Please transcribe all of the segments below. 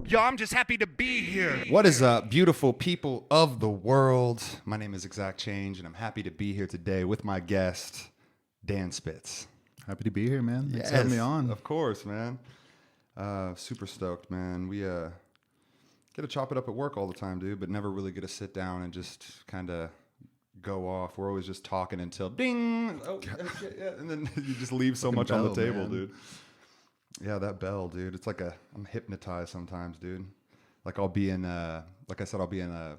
Yo, I'm just happy to be here. What is up, beautiful people of the world? My name is ExZac Change, and I'm happy to be here today with my guest, Dan Spitz. Happy to be here, man. Thanks for having me on. Of course, man. Super stoked, man. We get to chop it up at work all the time, dude, but never really get to sit down and just kind of go off. We're always just talking until ding, oh, yeah, and then you just leave so much on the table, man. Dude. Yeah, that bell, dude. It's like I'm hypnotized sometimes, dude. Like I'll be in like I said, I'll be in a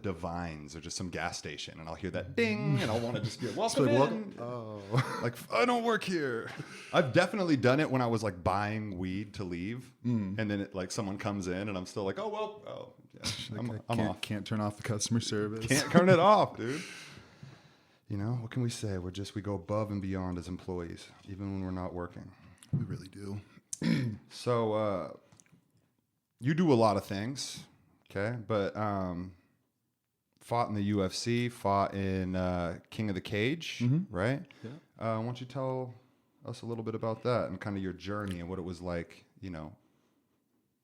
Divines or just some gas station, and I'll hear that ding, and I'll want to just be like, welcome in. Oh, like I don't work here. I've definitely done it when I was like buying weed to leave, and then like someone comes in, and I'm still like, yeah, I'm off. Can't turn off the customer service. Can't turn it off, dude. You know, what can we say? We go above and beyond as employees, even when we're not working. We really do. So, you do a lot of things, okay? But fought in the UFC, fought in King of the Cage, right? Yeah. Why don't you tell us a little bit about that and kind of your journey and what it was like, you know,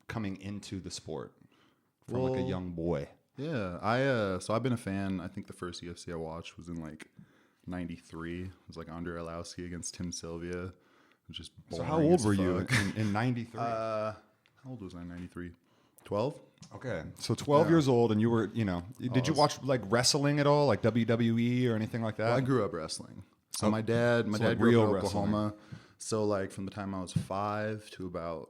coming into the sport from like a young boy. Yeah, so I've been a fan. I think the first UFC I watched was in like '93. It was like Andre Arlovski against Tim Sylvia. It was just so how old were you in '93? How old was I in '93? 12. Okay, so 12 years old, and you were, you know, did you watch like wrestling at all, like WWE or anything like that? Well, I grew up wrestling. So my dad like grew real up in Oklahoma. So like from the time I was 5 to about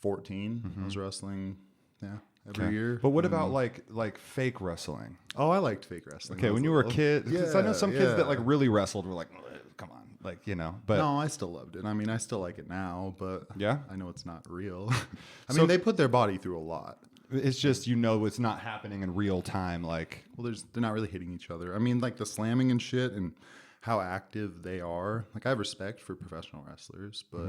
14, I was wrestling. Yeah. Every year. But what about like fake wrestling? Oh, I liked fake wrestling. Okay, when you were a kid, because I know some kids that like really wrestled were like, come on, like, you know. But no, I still loved it. I mean, I still like it now, but yeah, I know it's not real. I mean, they put their body through a lot. It's just, you know, it's not happening in real time. Like, well, they're not really hitting each other. I mean, like the slamming and shit and how active they are. Like, I have respect for professional wrestlers, but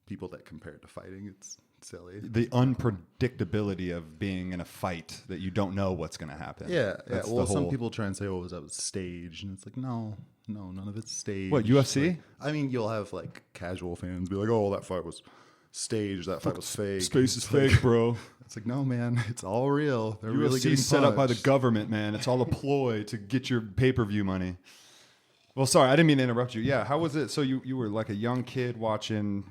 people that compare it to fighting, it's silly. The unpredictability of being in a fight that you don't know what's going to happen. Yeah. Well, some people try and say, "Oh, that was staged," and it's like, no, none of it's staged. What, UFC? Like, I mean, you'll have like casual fans be like, "Oh, that fight was staged. That fight was fake." Space is fake, bro. It's like, no, man, it's all real. They're really getting set up by the government, man. It's all a ploy to get your pay-per-view money. Well, sorry, I didn't mean to interrupt you. Yeah, how was it? So you were like a young kid watching.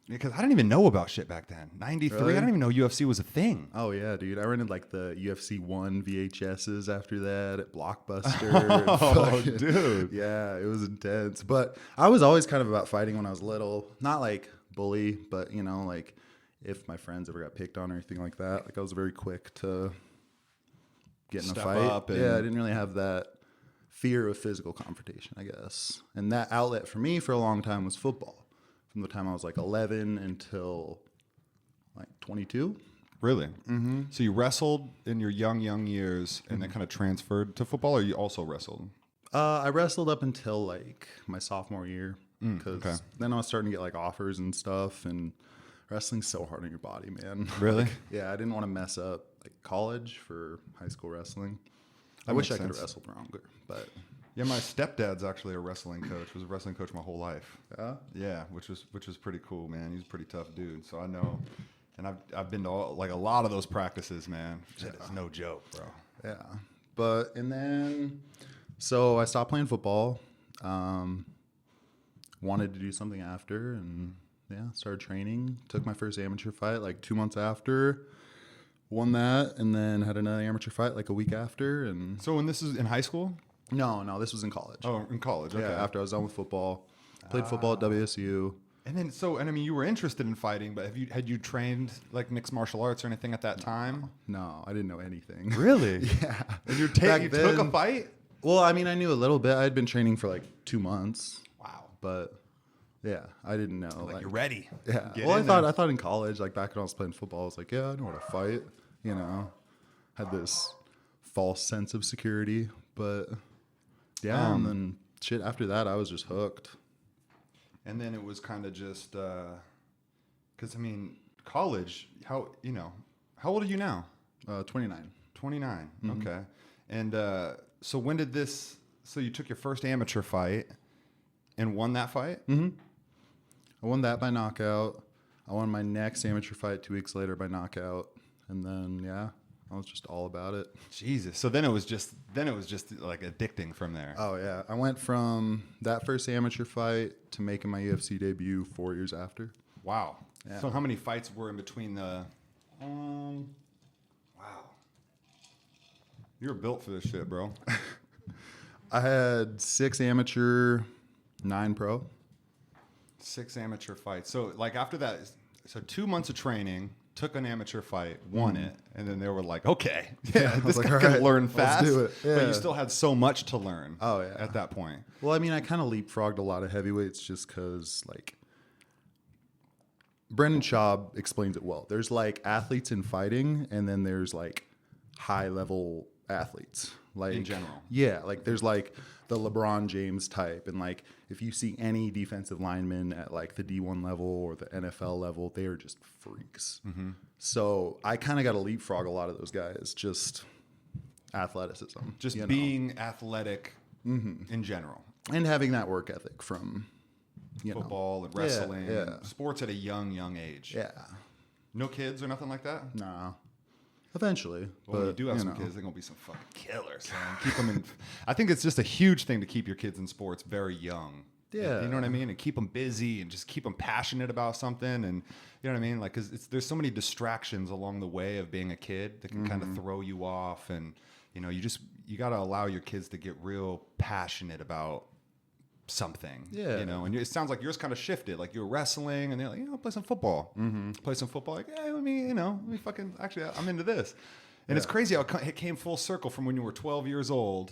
Because I didn't even know about shit back then. 93, really? I didn't even know UFC was a thing. Oh, yeah, dude. I rented like the UFC 1 VHSs after that at Blockbuster. Oh, dude. Yeah, it was intense. But I was always kind of about fighting when I was little. Not like bully, but, you know, like if my friends ever got picked on or anything like that, like I was very quick to get in a fight. Yeah, I didn't really have that fear of physical confrontation, I guess. And that outlet for me for a long time was football. From the time I was like 11 until like 22. Really? Mm-hmm. So you wrestled in your young years and then kind of transferred to football, or you also wrestled? I wrestled up until like my sophomore year because then I was starting to get like offers and stuff, and wrestling's so hard on your body, man. Really? Like, yeah, I didn't want to mess up like college for high school wrestling. I wish I could have wrestled longer, but... Yeah, my stepdad's actually a wrestling coach. Was a wrestling coach my whole life. Yeah? Yeah, which was pretty cool, man. He's a pretty tough dude. So I know, and I've been to like a lot of those practices, man. Shit is no joke, bro. Yeah, and then so I stopped playing football. Wanted to do something after, and started training. Took my first amateur fight like 2 months after. Won that, and then had another amateur fight like a week after. And so when this is in high school? No, this was in college. Oh, in college, okay. Yeah, after I was done with football. Played football at WSU. And then, I mean, you were interested in fighting, but had you trained like mixed martial arts or anything at that time? No, I didn't know anything. Really? Yeah. And you took a fight? Well, I mean, I knew a little bit. I had been training for like 2 months. Wow. But yeah, I didn't know. Like you're ready. Yeah. Well, I thought in college, like back when I was playing football, I was like, yeah, I know how to fight. You know, had this false sense of security, but yeah, and then shit, after that, I was just hooked. And then it was kind of just, because, I mean, college, how old are you now? 29. 29. Okay. And so when did this, so you took your first amateur fight and won that fight? I won that by knockout. I won my next amateur fight 2 weeks later by knockout. And then, yeah, I was just all about it. Jesus. So then it was just like addicting from there. Oh, yeah. I went from that first amateur fight to making my UFC debut 4 years after. Wow. Yeah. So how many fights were in between the, wow. You were built for this shit, bro. I had 6 amateur, 9 pro. 6 amateur fights. So like after that, so 2 months of training, took an amateur fight, won it, and then they were like, okay, yeah, this guy can learn fast. Let's do it. Yeah. But you still had so much to learn. Oh, yeah. At that point. Well, I mean, I kind of leapfrogged a lot of heavyweights just because, like, Brendan Schaub explains it well. There's like athletes in fighting, and then there's like high level athletes, like In general. Yeah, like there's like the LeBron James type, and like if you see any defensive linemen at like the D1 level or the NFL level, they are just freaks. So I kind of got to leapfrog a lot of those guys, just athleticism, Just you know, being athletic in general. and having that work ethic from Football and wrestling, yeah. sports at a young age. Yeah, No kids or nothing like that? nah. Eventually, Well, when you but do have some know. kids, they're going to be some fucking killers, man. Keep them in. I think it's just a huge thing to keep your kids in sports very young. Yeah. You know what I mean? And keep them busy and just keep them passionate about something. And you know what I mean? Like, cause there's so many distractions along the way of being a kid that can kind of throw you off. And, you know, you got to allow your kids to get real passionate about something. Yeah. You know, and it sounds like yours kind of shifted. Like you were wrestling and they're like, play some football. Play some football. Like, yeah, let me fucking, actually, I'm into this. And it's crazy how it came full circle from when you were 12 years old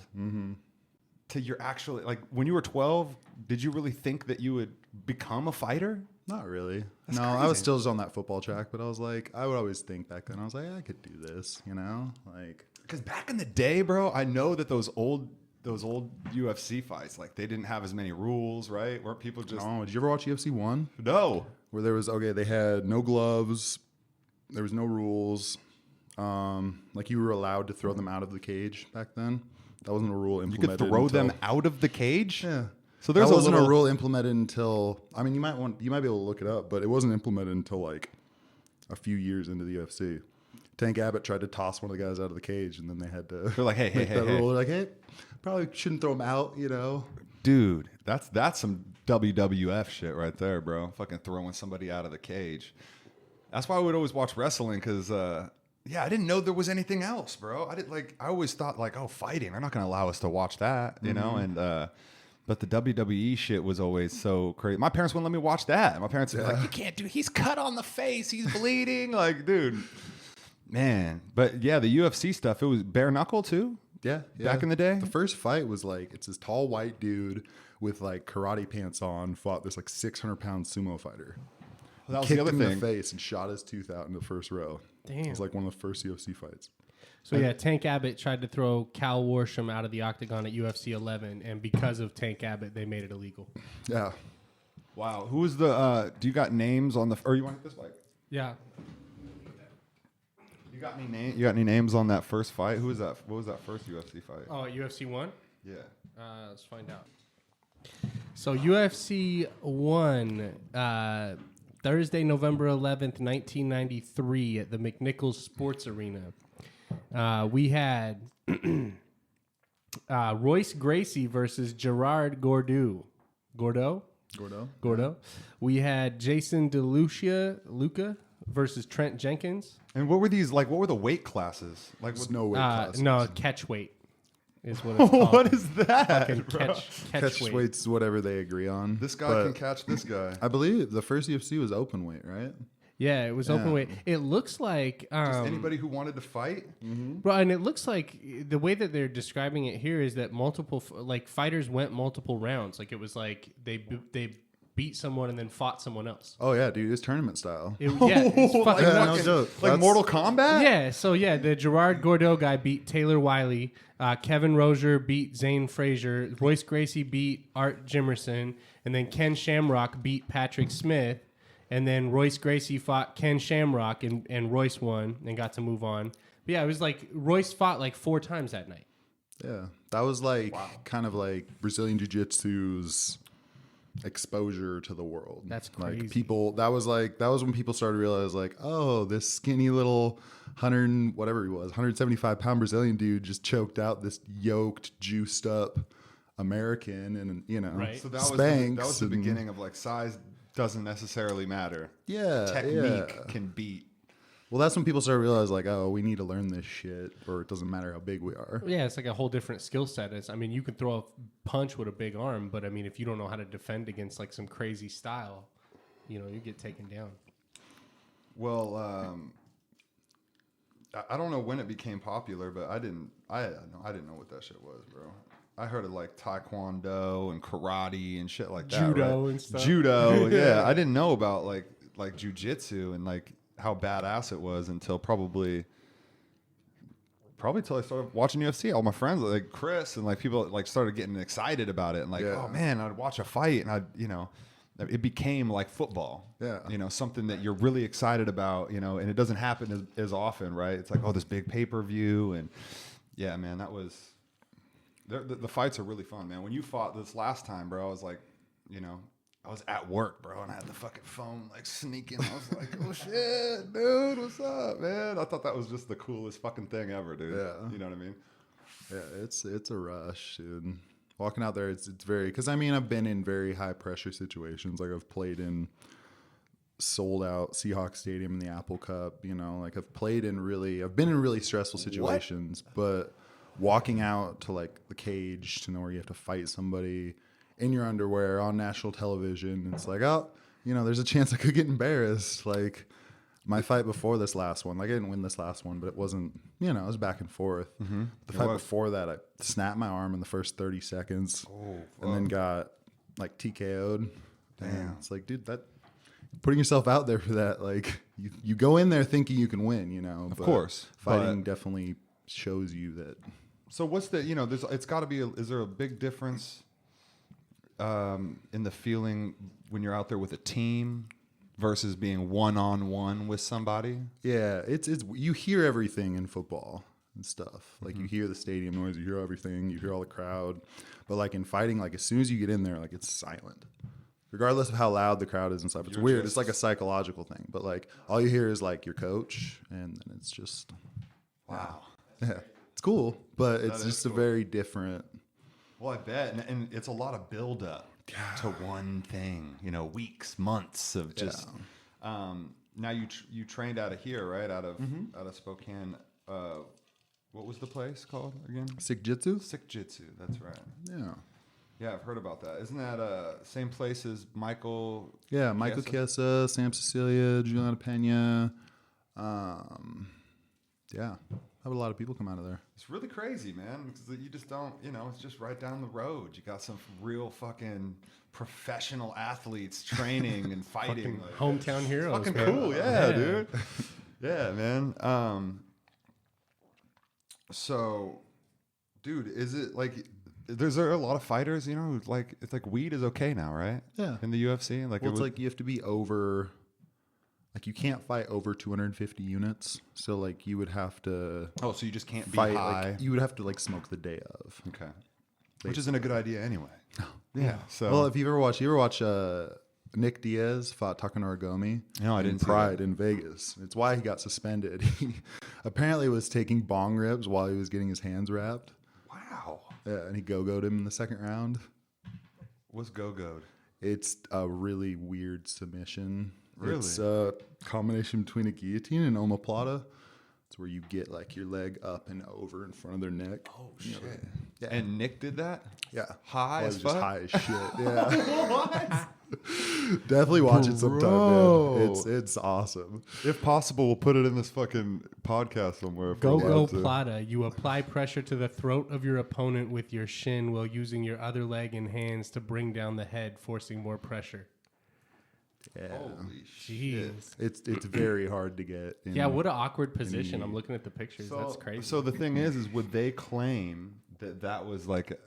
to you're actually, like, when you were 12, did you really think that you would become a fighter? Not really. That's no, I crazy. was still just on that football track, but I was like, I would always think back then, I was like, I could do this, you know? Like, Because back in the day, bro, I know that those old UFC fights, like, they didn't have as many rules, right? Weren't people just... oh, did you ever watch UFC 1? No. Where there was, they had no gloves, there was no rules. Like you were allowed to throw them out of the cage back then. That wasn't a rule You implemented. could throw until, them out of the cage? Yeah. So there's that wasn't a rule implemented until, I mean, you might be able to look it up, but it wasn't implemented until like a few years into the UFC. Tank Abbott tried to toss one of the guys out of the cage, and then they had to. They're like, hey, make that rule. They're like, hey, probably shouldn't throw him out, you know. Dude, that's some WWF shit right there, bro. Fucking throwing somebody out of the cage. That's why I would always watch wrestling, because I didn't know there was anything else, bro. I always thought like, oh, fighting, they're not gonna allow us to watch that, you know. And but the WWE shit was always so crazy. My parents wouldn't let me watch that. My parents were like, you can't do. He's cut on the face. He's bleeding. Like, dude, man. But yeah, the UFC stuff. It was bare knuckle too. Yeah. Back in the day? The first fight was like, it's this tall white dude with like karate pants on fought this like 600-pound sumo fighter. Well, that was Kicked the other him in thing. the face and shot his tooth out in the first row. Damn. It was like one of the first UFC fights. So yeah, Tank Abbott tried to throw Cal Worsham out of the Octagon at UFC 11, and because of Tank Abbott, they made it illegal. Yeah. Wow. Who was the? Do you got names on the? Or you want this fight? Yeah. You got any names on that first fight? Who was that? What was that first UFC fight? Oh, UFC 1? Yeah. Let's find out. So UFC 1, Thursday, November 11th, 1993 at the McNichols Sports Arena. We had Royce Gracie versus Gerard Gordeau. Gordeau. We had Jason Luca versus Trent Jenkins. And what were these like? What were the weight classes? Like, There's no weight classes. No, catch weight is what it's called. what is that? Fucking bro? catch Catch weight. weight's whatever they agree on. This guy But can catch this guy. I believe the first UFC was open weight, right? Yeah, it was open weight. It looks like Just anybody who wanted to fight. bro, and it looks like the way that they're describing it here is that multiple fighters went multiple rounds. Like it was like they beat someone and then fought someone else. Oh yeah, dude, it's tournament style. It's fucking Yeah, nuts. no joke. Like That's- Mortal Kombat? Yeah, so yeah, the Gerard Gordeau guy beat Taylor Wiley. Kevin Rozier beat Zane Frazier. Royce Gracie beat Art Jimerson. And then Ken Shamrock beat Patrick Smith. And then Royce Gracie fought Ken Shamrock, and Royce won and got to move on. But yeah, it was like Royce fought like 4 times that night. Yeah, that was like kind of like Brazilian Jiu-Jitsu's exposure to the world. That's crazy. Like people, that was when people started to realize like, oh, this skinny little 175-pound Brazilian dude just choked out this yoked, juiced up American, and Right. So that Spanx was the and- beginning of like size doesn't necessarily matter. Yeah, Technique yeah. can beat. Well, that's when people started to realize like, oh, we need to learn this shit, or it doesn't matter how big we are. Yeah, it's like a whole different skill set. I mean, you can throw a punch with a big arm, but I mean, if you don't know how to defend against like some crazy style, you get taken down. Well, I don't know when it became popular, but I didn't know what that shit was, bro. I heard of like taekwondo and karate and shit like that. Judo right? and stuff. Judo, yeah. I didn't know about like jujitsu and like how badass it was until probably till I started watching UFC. All my friends like Chris and like people like started getting excited about it and like, oh man, I'd watch a fight and it became like football. Yeah. Something that you're really excited about, and it doesn't happen as often, right? It's like, oh, this big pay-per-view and yeah, man, that was the fights are really fun, man. When you fought this last time, bro, I was like, I was at work, bro, and I had the fucking phone like sneaking. I was like, oh shit, dude, what's up, man? I thought that was just the coolest fucking thing ever, dude. Yeah. You know what I mean? Yeah, it's a rush, dude. Walking out there, it's very, because I mean, I've been in very high pressure situations. Like I've played in sold out Seahawks Stadium in the Apple Cup. Like I've been in really stressful situations. But walking out to like the cage to know where you have to fight somebody in your underwear on national television, it's like, oh, there's a chance I could get embarrassed. Like my fight before this last one, like I didn't win this last one, but it wasn't, it was back and forth. Mm-hmm. The fight before that, I snapped my arm in the first 30 seconds and then got like TKO'd. Damn. And it's like, dude, that putting yourself out there for that, like you go in there thinking you can win, Of course. Fighting definitely shows you that. So what's the, it's got to be, is there a big difference in the feeling when you're out there with a team versus being one-on-one with somebody? Yeah, it's you hear everything in football and stuff. Like you hear the stadium noise, you hear everything, you hear all the crowd. But like in fighting, like as soon as you get in there, like it's silent. Regardless of how loud the crowd is and stuff. It's weird. It's like a psychological thing. But like all you hear is like your coach, and then it's just Wow. yeah. It's cool, but it's just a very different. Well, I bet, and it's a lot of build-up to one thing. Weeks, months of just. Now you trained out of here, right? Out of Spokane. What was the place called again? Sikjitsu? Sikjitsu. That's right. Yeah. Yeah, I've heard about that. Isn't that same place as Michael? Yeah, Michael Chiesa, Sam Cecilia, Juliana Pena. Yeah, have a lot of people come out of there. It's really crazy, man, because you just don't, it's just right down the road. You got some real fucking professional athletes training and fighting. Like, hometown heroes. Fucking man. cool, yeah, dude. Yeah, man. So, dude, is it like, is there a lot of fighters, like, it's like weed is okay now, right? Yeah. In the UFC? Like, Well, it's like you have to be over, like you can't fight over 250 units. So like you would have to oh, so you just can't fight, be high. like you would have to like smoke the day of. Okay. Which isn't a good idea anyway. Yeah. So, Well, if you ever watch Nick Diaz fought Takanori Gomi No, I in didn't see Pride in Vegas. It's why he got suspended. He apparently was taking bong rips while he was getting his hands wrapped. wow. Yeah, and he go-go'd him in the second round. What's go-go'd? It's a really weird submission. Really? It's a combination between a guillotine and omoplata. It's where you get like your leg up and over in front of their neck. Oh, shit. Yeah. And Nick did that? Yeah. High Well, as he was just fuck? high as shit. Yeah. What? Definitely watch it sometime, Bro. man. It's awesome. If possible, we'll put it in this fucking podcast somewhere. if Go we're go allowed to. plata. You apply pressure to the throat of your opponent with your shin while using your other leg and hands to bring down the head, forcing more pressure. Yeah. Jeez. It's very hard to get. Yeah, what an awkward position. I'm looking at the pictures. That's crazy. So the thing is would they claim that was like,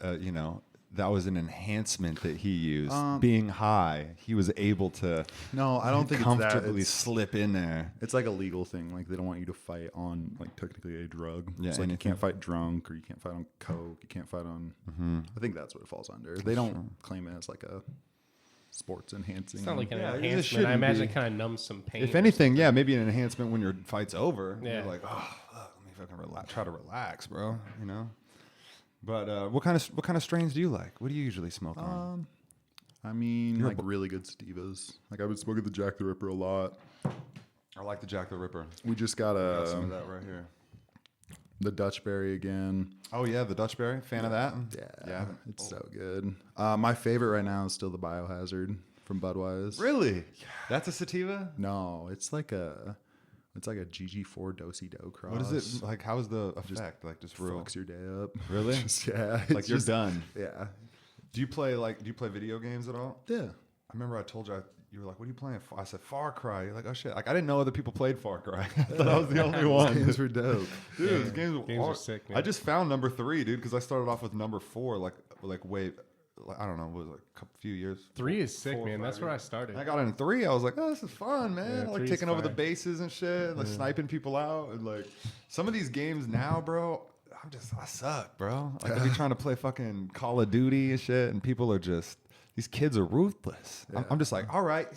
that was an enhancement that he used? Being high, he was able to No, I don't think comfortably it's that. slip in there. It's like a legal thing. Like they don't want you to fight on like technically a drug. Yeah, it's like you can't fight drunk or you can't fight on coke. You can't fight on. I think that's what it falls under. They don't claim it as like a sports enhancing. It's not like an Yeah, it enhancement. I shouldn't imagine be. it kind of numbs some pain. If anything, yeah, maybe an enhancement when your fight's over. Yeah. You're like, oh, fuck, let me fucking try to relax, bro. You know. But what kind of strains do you like? What do you usually smoke on? I mean, like really good sativas. Like I would smoke at the Jack the Ripper a lot. I like the Jack the Ripper. We just got Some of that right here. the Dutch Berry again. Oh yeah, the Dutch Berry. Fan of that? Yeah, it's so good. My favorite right now is still the Biohazard from Budweiser. Really? That's a sativa? No, it's like a GG4 Do-si-do cross. What is it like? How is the effect? Like just real? Fucks your day up. Really? Yeah. Like you're done. Yeah. Do you play video games at all? Yeah. I remember I told you you were like, "What are you playing?" I said, "Far Cry." You're like, "Oh shit!" Like I didn't know other people played Far Cry. I thought I was the only one. Those games were dope. Dude, those games are sick, man. I just found number 3, dude, because I started off with number 4, like way, I don't know, what was it, like a few years. 3 is sick, 4 or man. 5 That's where years. I started. And I got in 3. I was like, "Oh, this is fun, man!" Yeah, I like 3's taking over the fire. bases and shit, like sniping people out, and like some of these games now, bro. I suck, bro. Like I be trying to play fucking Call of Duty and shit, and people are just. These kids are ruthless. I'm just like, all right.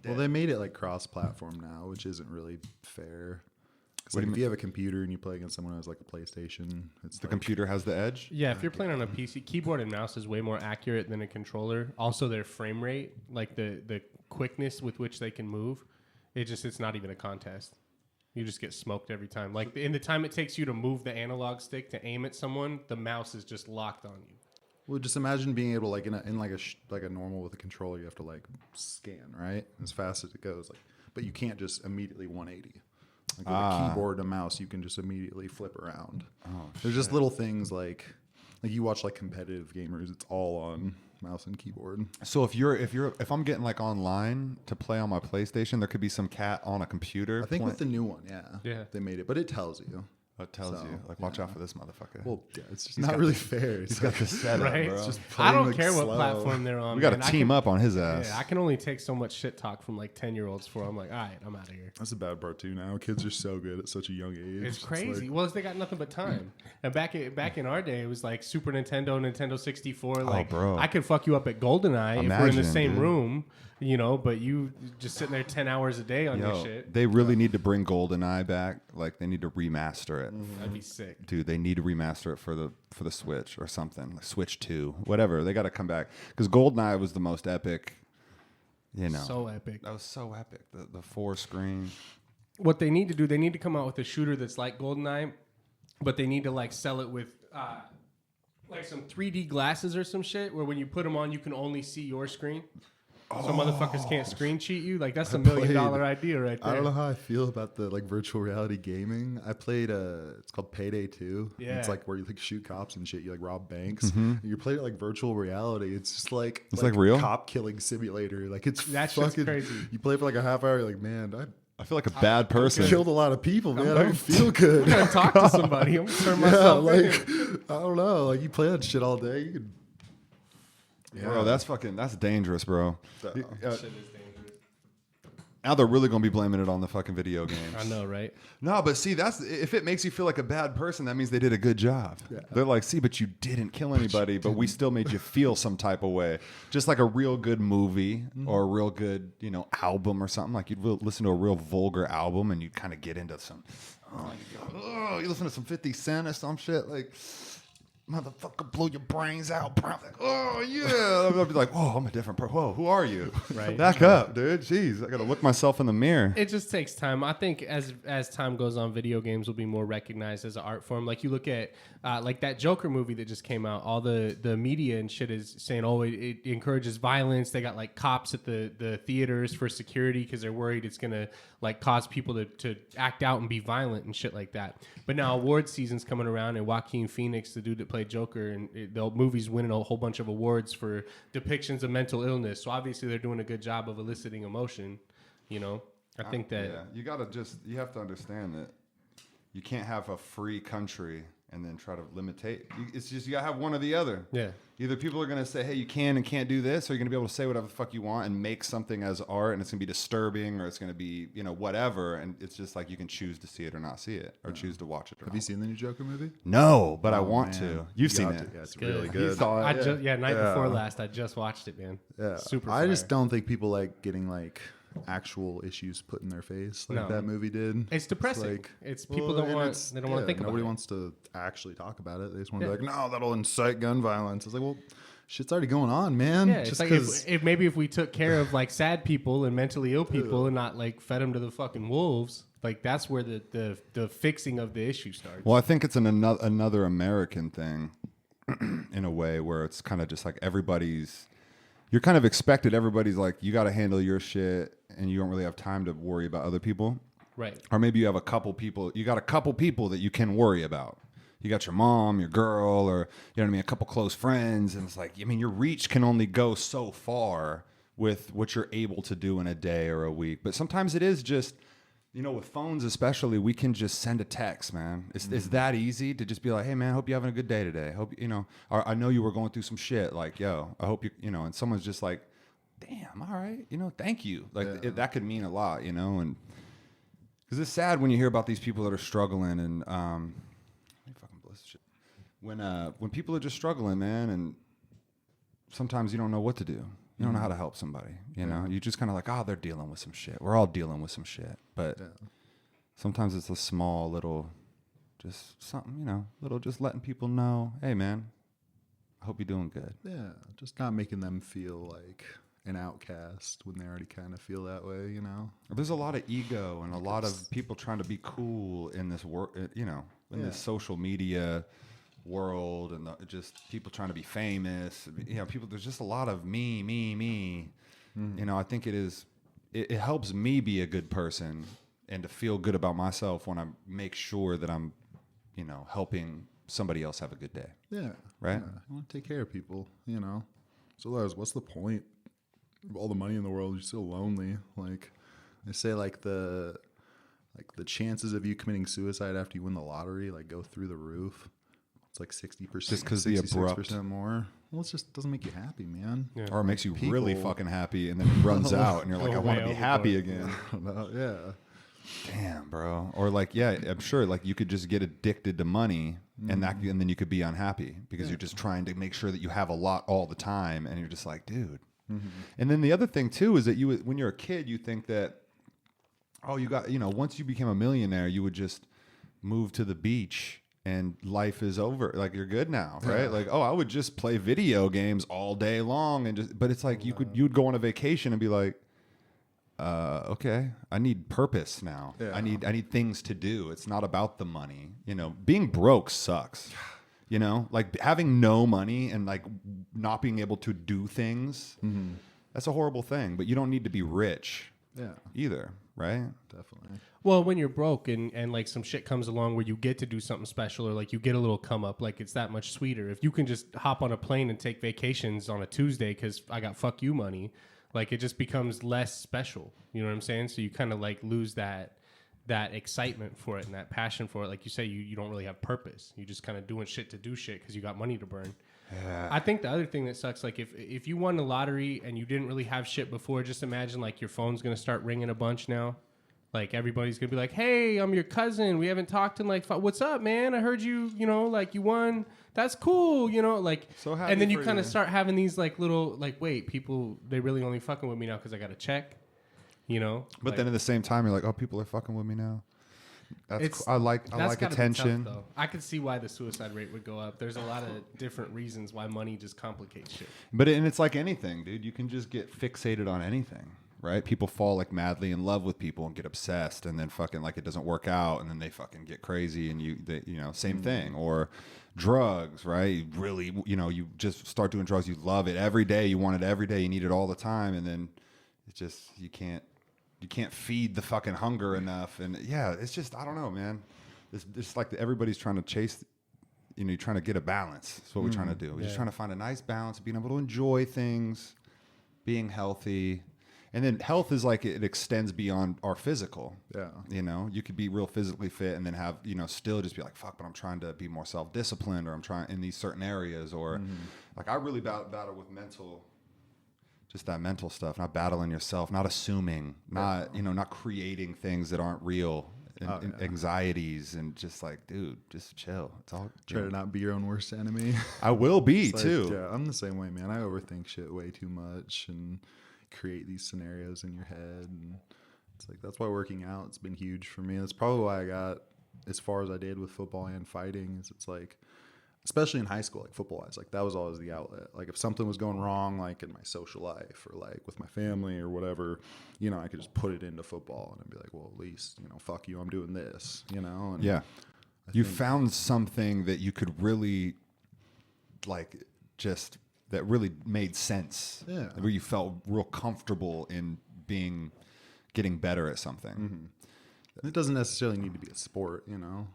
Well, they made it like cross-platform now, which isn't really fair. Because What do like, you if you have a computer and you play against someone who has like a PlayStation, it's The like, computer has the edge. Yeah, if you're playing on a PC, keyboard and mouse is way more accurate than a controller. Also, their frame rate, like the quickness with which they can move, it's not even a contest. You just get smoked every time. Like in the time it takes you to move the analog stick to aim at someone, the mouse is just locked on you. Well, just imagine being able to like in like a normal with a controller, you have to like scan right as fast as it goes, like, but you can't just immediately 180. Like with a keyboard and a mouse, you can just immediately flip around. There's just little things like you watch like competitive gamers, it's all on mouse and keyboard. So if I'm getting like online to play on my PlayStation, there could be some cat on a computer. I think with the new one, Yeah. they made it, but it tells you. It tells you, like, watch out for this motherfucker. Well, yeah, it's just not really fair. He's got the setup, Right? bro. It's just I don't playing, care like, what slow. platform they're on. We got to man. team up on his ass. Yeah, I can only take so much shit talk from like 10-year-olds before I'm like, all right, I'm out of here. That's a bad part too. Now kids are so good at such a young age. It's like- crazy. Well, they got nothing but time. And back in our day, it was like Super Nintendo, Nintendo 64. Like, bro. I could fuck you up at GoldenEye if we're in the Imagine, same dude. room, but you just sitting there 10 hours a day on your shit. They really need to bring GoldenEye back. Like, they need to remaster it. That'd be sick. Dude, they need to remaster it for the Switch or something, like Switch 2, whatever. They got to come back because GoldenEye was the most epic. So epic. That was so epic. The 4 screen. What they need to do, they need to come out with a shooter that's like GoldenEye, but they need to like sell it with like some 3D glasses or some shit where when you put them on, you can only see your screen. So motherfuckers can't screen cheat you. Like that's $1 million idea right there. I don't know how I feel about the like virtual reality gaming. I played it's called Payday 2. Yeah. It's like where you like shoot cops and shit. You like rob banks. And you play it like virtual reality. It's just like It's like real? cop killing simulator. Like it's That shit's fucking crazy. You play for like a half hour. You're like, man, I feel like a bad person. I killed a lot of people, man. I don't feel good. I'm gonna talk to somebody. I'm gonna turn Yeah, myself like in. I don't know. Like you play that shit all day. You could. Bro, that's dangerous, bro. So- Shit is dangerous. Now they're really gonna be blaming it on the fucking video games. I know, right? No, but see, that's if it makes you feel like a bad person, that means they did a good job. Yeah. They're like, see, but you didn't kill anybody, but we still made you feel some type of way. Just like a real good movie or a real good, album or something. Like you'd listen to a real vulgar album and you'd kind of get into some. You listen to some 50 Cent or some shit like. Motherfucker, blow your brains out, bro. Like, oh yeah. I'll be like, whoa, I'm a different person. Whoa, who are you? Right. Back up, dude. Jeez, I gotta look myself in the mirror. It just takes time. I think as time goes on, video games will be more recognized as an art form. Like you look at like that Joker movie that just came out. All the media and shit is saying, oh, it encourages violence. They got like cops at the theaters for security because they're worried it's gonna like cause people to act out and be violent and shit like that. But now award season's coming around, and Joaquin Phoenix, the dude that plays played Joker, and the movie's winning a whole bunch of awards for depictions of mental illness. So obviously they're doing a good job of eliciting emotion. You know, I think that you have to understand that you can't have a free country and then try to limitate. It's just you gotta have one or the other. Yeah. Either people are gonna say, hey, you can and can't do this, or you're gonna be able to say whatever the fuck you want and make something as art, and it's gonna be disturbing, or it's gonna be, you know, whatever, and it's just like you can choose to see it or not see it, or choose to watch it. Or Have you seen the new Joker movie? No, but I want man. to. You've seen it. Yeah, it's good. really good. You saw it. Night before last, I just watched it, man. Yeah, Super I just fire. don't think people like getting like actual issues put in their face like No. that movie did. It's depressing. It's people don't want to think about Nobody it. wants to actually talk about it. They just want to be like, no, that'll incite gun violence. It's like, well, shit's already going on, man. Yeah, Just it's like if maybe if we took care of like sad people and mentally ill people and not like fed them to the fucking wolves, like that's where the fixing of the issue starts. Well, I think it's another American thing in a way where it's kind of just like you're kind of expected. Everybody's like, you got to handle your shit and you don't really have time to worry about other people. Right. Or maybe you have a couple people that you can worry about. You got your mom, your girl, or, you know what I mean, a couple close friends. And it's like, I mean, your reach can only go so far with what you're able to do in a day or a week. But sometimes it is just, you know, with phones especially, we can just send a text, man. It's that easy to just be like, hey, man, hope you're having a good day today. Hope, you know, or I know you were going through some shit. Like, yo, I hope you know, and someone's just like, damn, all right, you know, thank you. Like, that could mean a lot, you know, and because it's sad when you hear about these people that are struggling and, when people are just struggling, man, and sometimes you don't know what to do. You don't know how to help somebody, you know? You just kind of like, oh, they're dealing with some shit. We're all dealing with some shit. But sometimes it's a small little, just something, you know, little just letting people know, hey, man, I hope you're doing good. Yeah, just not making them feel like an outcast when they already kind of feel that way, you know? There's a lot of ego and a lot of people trying to be cool in this work, you know, in this social media world, and just people trying to be famous, you know, there's just a lot of me, you know. I think it helps me be a good person and to feel good about myself when I make sure that I'm, you know, helping somebody else have a good day. Yeah. Right. Yeah. I want to take care of people, you know? So otherwise, what's the point of all the money in the world? You're still lonely. Like they say, like the chances of you committing suicide after you win the lottery, like, go through the roof. It's like 60%. Just 'cause the abrupt 66% more. Well, it just doesn't make you happy, man. Yeah. Or it makes you People- really fucking happy, and then it runs out, and you're like, I want to be happy again. Yeah. Damn, bro. Or like, yeah, I'm sure like you could just get addicted to money, and then you could be unhappy because you're just trying to make sure that you have a lot all the time, and you're just like, dude. And then the other thing too is that when you're a kid, you think that, oh, you got, you know, once you became a millionaire, you would just move to the beach and life is over. Like, you're good now, right? Yeah. Like, oh, I would just play video games all day long but it's like you'd go on a vacation and be like, okay, I need purpose now. Yeah. I need things to do. It's not about the money. You know, being broke sucks. You know, like having no money and like not being able to do things. That's a horrible thing. But you don't need to be rich. Yeah. Either, right? Definitely. Well, when you're broke and like some shit comes along where you get to do something special, or like you get a little come up, like it's that much sweeter. If you can just hop on a plane and take vacations on a Tuesday because I got fuck you money, like it just becomes less special. You know what I'm saying? So you kind of like lose that excitement for it and that passion for it. Like you say, you don't really have purpose. You just kind of doing shit to do shit because you got money to burn. Yeah. I think the other thing that sucks, like if you won the lottery and you didn't really have shit before, just imagine like your phone's gonna start ringing a bunch now. Like everybody's gonna be like, "Hey, I'm your cousin. We haven't talked in like what's up, man? I heard you know, like you won. That's cool, you know, like." So happy and then you for kind you. of start having these like little like, wait, people they really only fucking with me now because I got a check, you know. But like, then at the same time, you're like, oh, people are fucking with me now. It's- I like that's gotta be tough, attention. though. I could see why the suicide rate would go up. There's a lot of different reasons why money just complicates shit. But it's like anything, dude. You can just get fixated on anything, right? People fall like madly in love with people and get obsessed, and then fucking like it doesn't work out, and then they fucking get crazy, and you know, same thing. Or drugs, right? You really, you know, you just start doing drugs. You love it every day. You want it every day. You need it all the time, and then it's just you can't feed the fucking hunger enough. And yeah, it's just I don't know, man. It's like everybody's trying to chase. you're trying to get a balance. That's what we're trying to do. We're just trying to find a nice balance, being able to enjoy things, being healthy. And then health is like it extends beyond our physical. Yeah. You know, you could be real physically fit and then have, still just be like, fuck, but I'm trying to be more self-disciplined, or I'm trying in these certain areas, or like I really battle with just that mental stuff, not battling yourself, not assuming, not creating things that aren't real, and anxieties, and just like, dude, just chill. It's all try to not be your own worst enemy. I will be like, too. Yeah, I'm the same way, man. I overthink shit way too much and create these scenarios in your head, and it's like that's why working out's been huge for me. That's probably why I got as far as I did with football and fighting. Is it's like, especially in high school, like football wise, like that was always the outlet. Like if something was going wrong, like in my social life or like with my family or whatever, I could just put it into football and I'd be like, well, at least fuck you, I'm doing this, and yeah, you found something that you could really like just. That really made sense. Yeah. Where you felt real comfortable in getting better at something. Mm-hmm. It doesn't necessarily need to be a sport,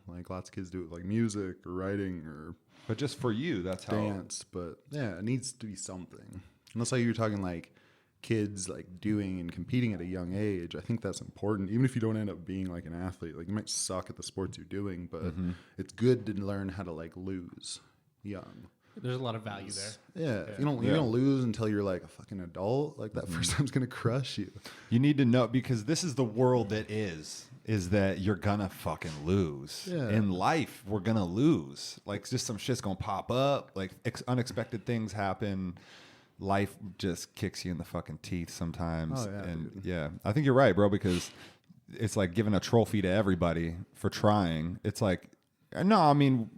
like lots of kids do it like music or writing but just for you, that's how dance. But yeah, it needs to be something. And that's how you're talking like kids like doing and competing at a young age. I think that's important. Even if you don't end up being like an athlete, like you might suck at the sports you're doing, but it's good to learn how to like lose young. There's a lot of value there. Yeah. You don't lose until you're like a fucking adult. Like that first time's gonna crush you. You need to know, because this is the world that is that you're gonna fucking lose. Yeah. In life, we're gonna lose. Like just some shit's gonna pop up. Like unexpected things happen. Life just kicks you in the fucking teeth sometimes. Oh, yeah, and dude. Yeah, I think you're right, bro, because it's like giving a trophy to everybody for trying. It's like, no, I mean,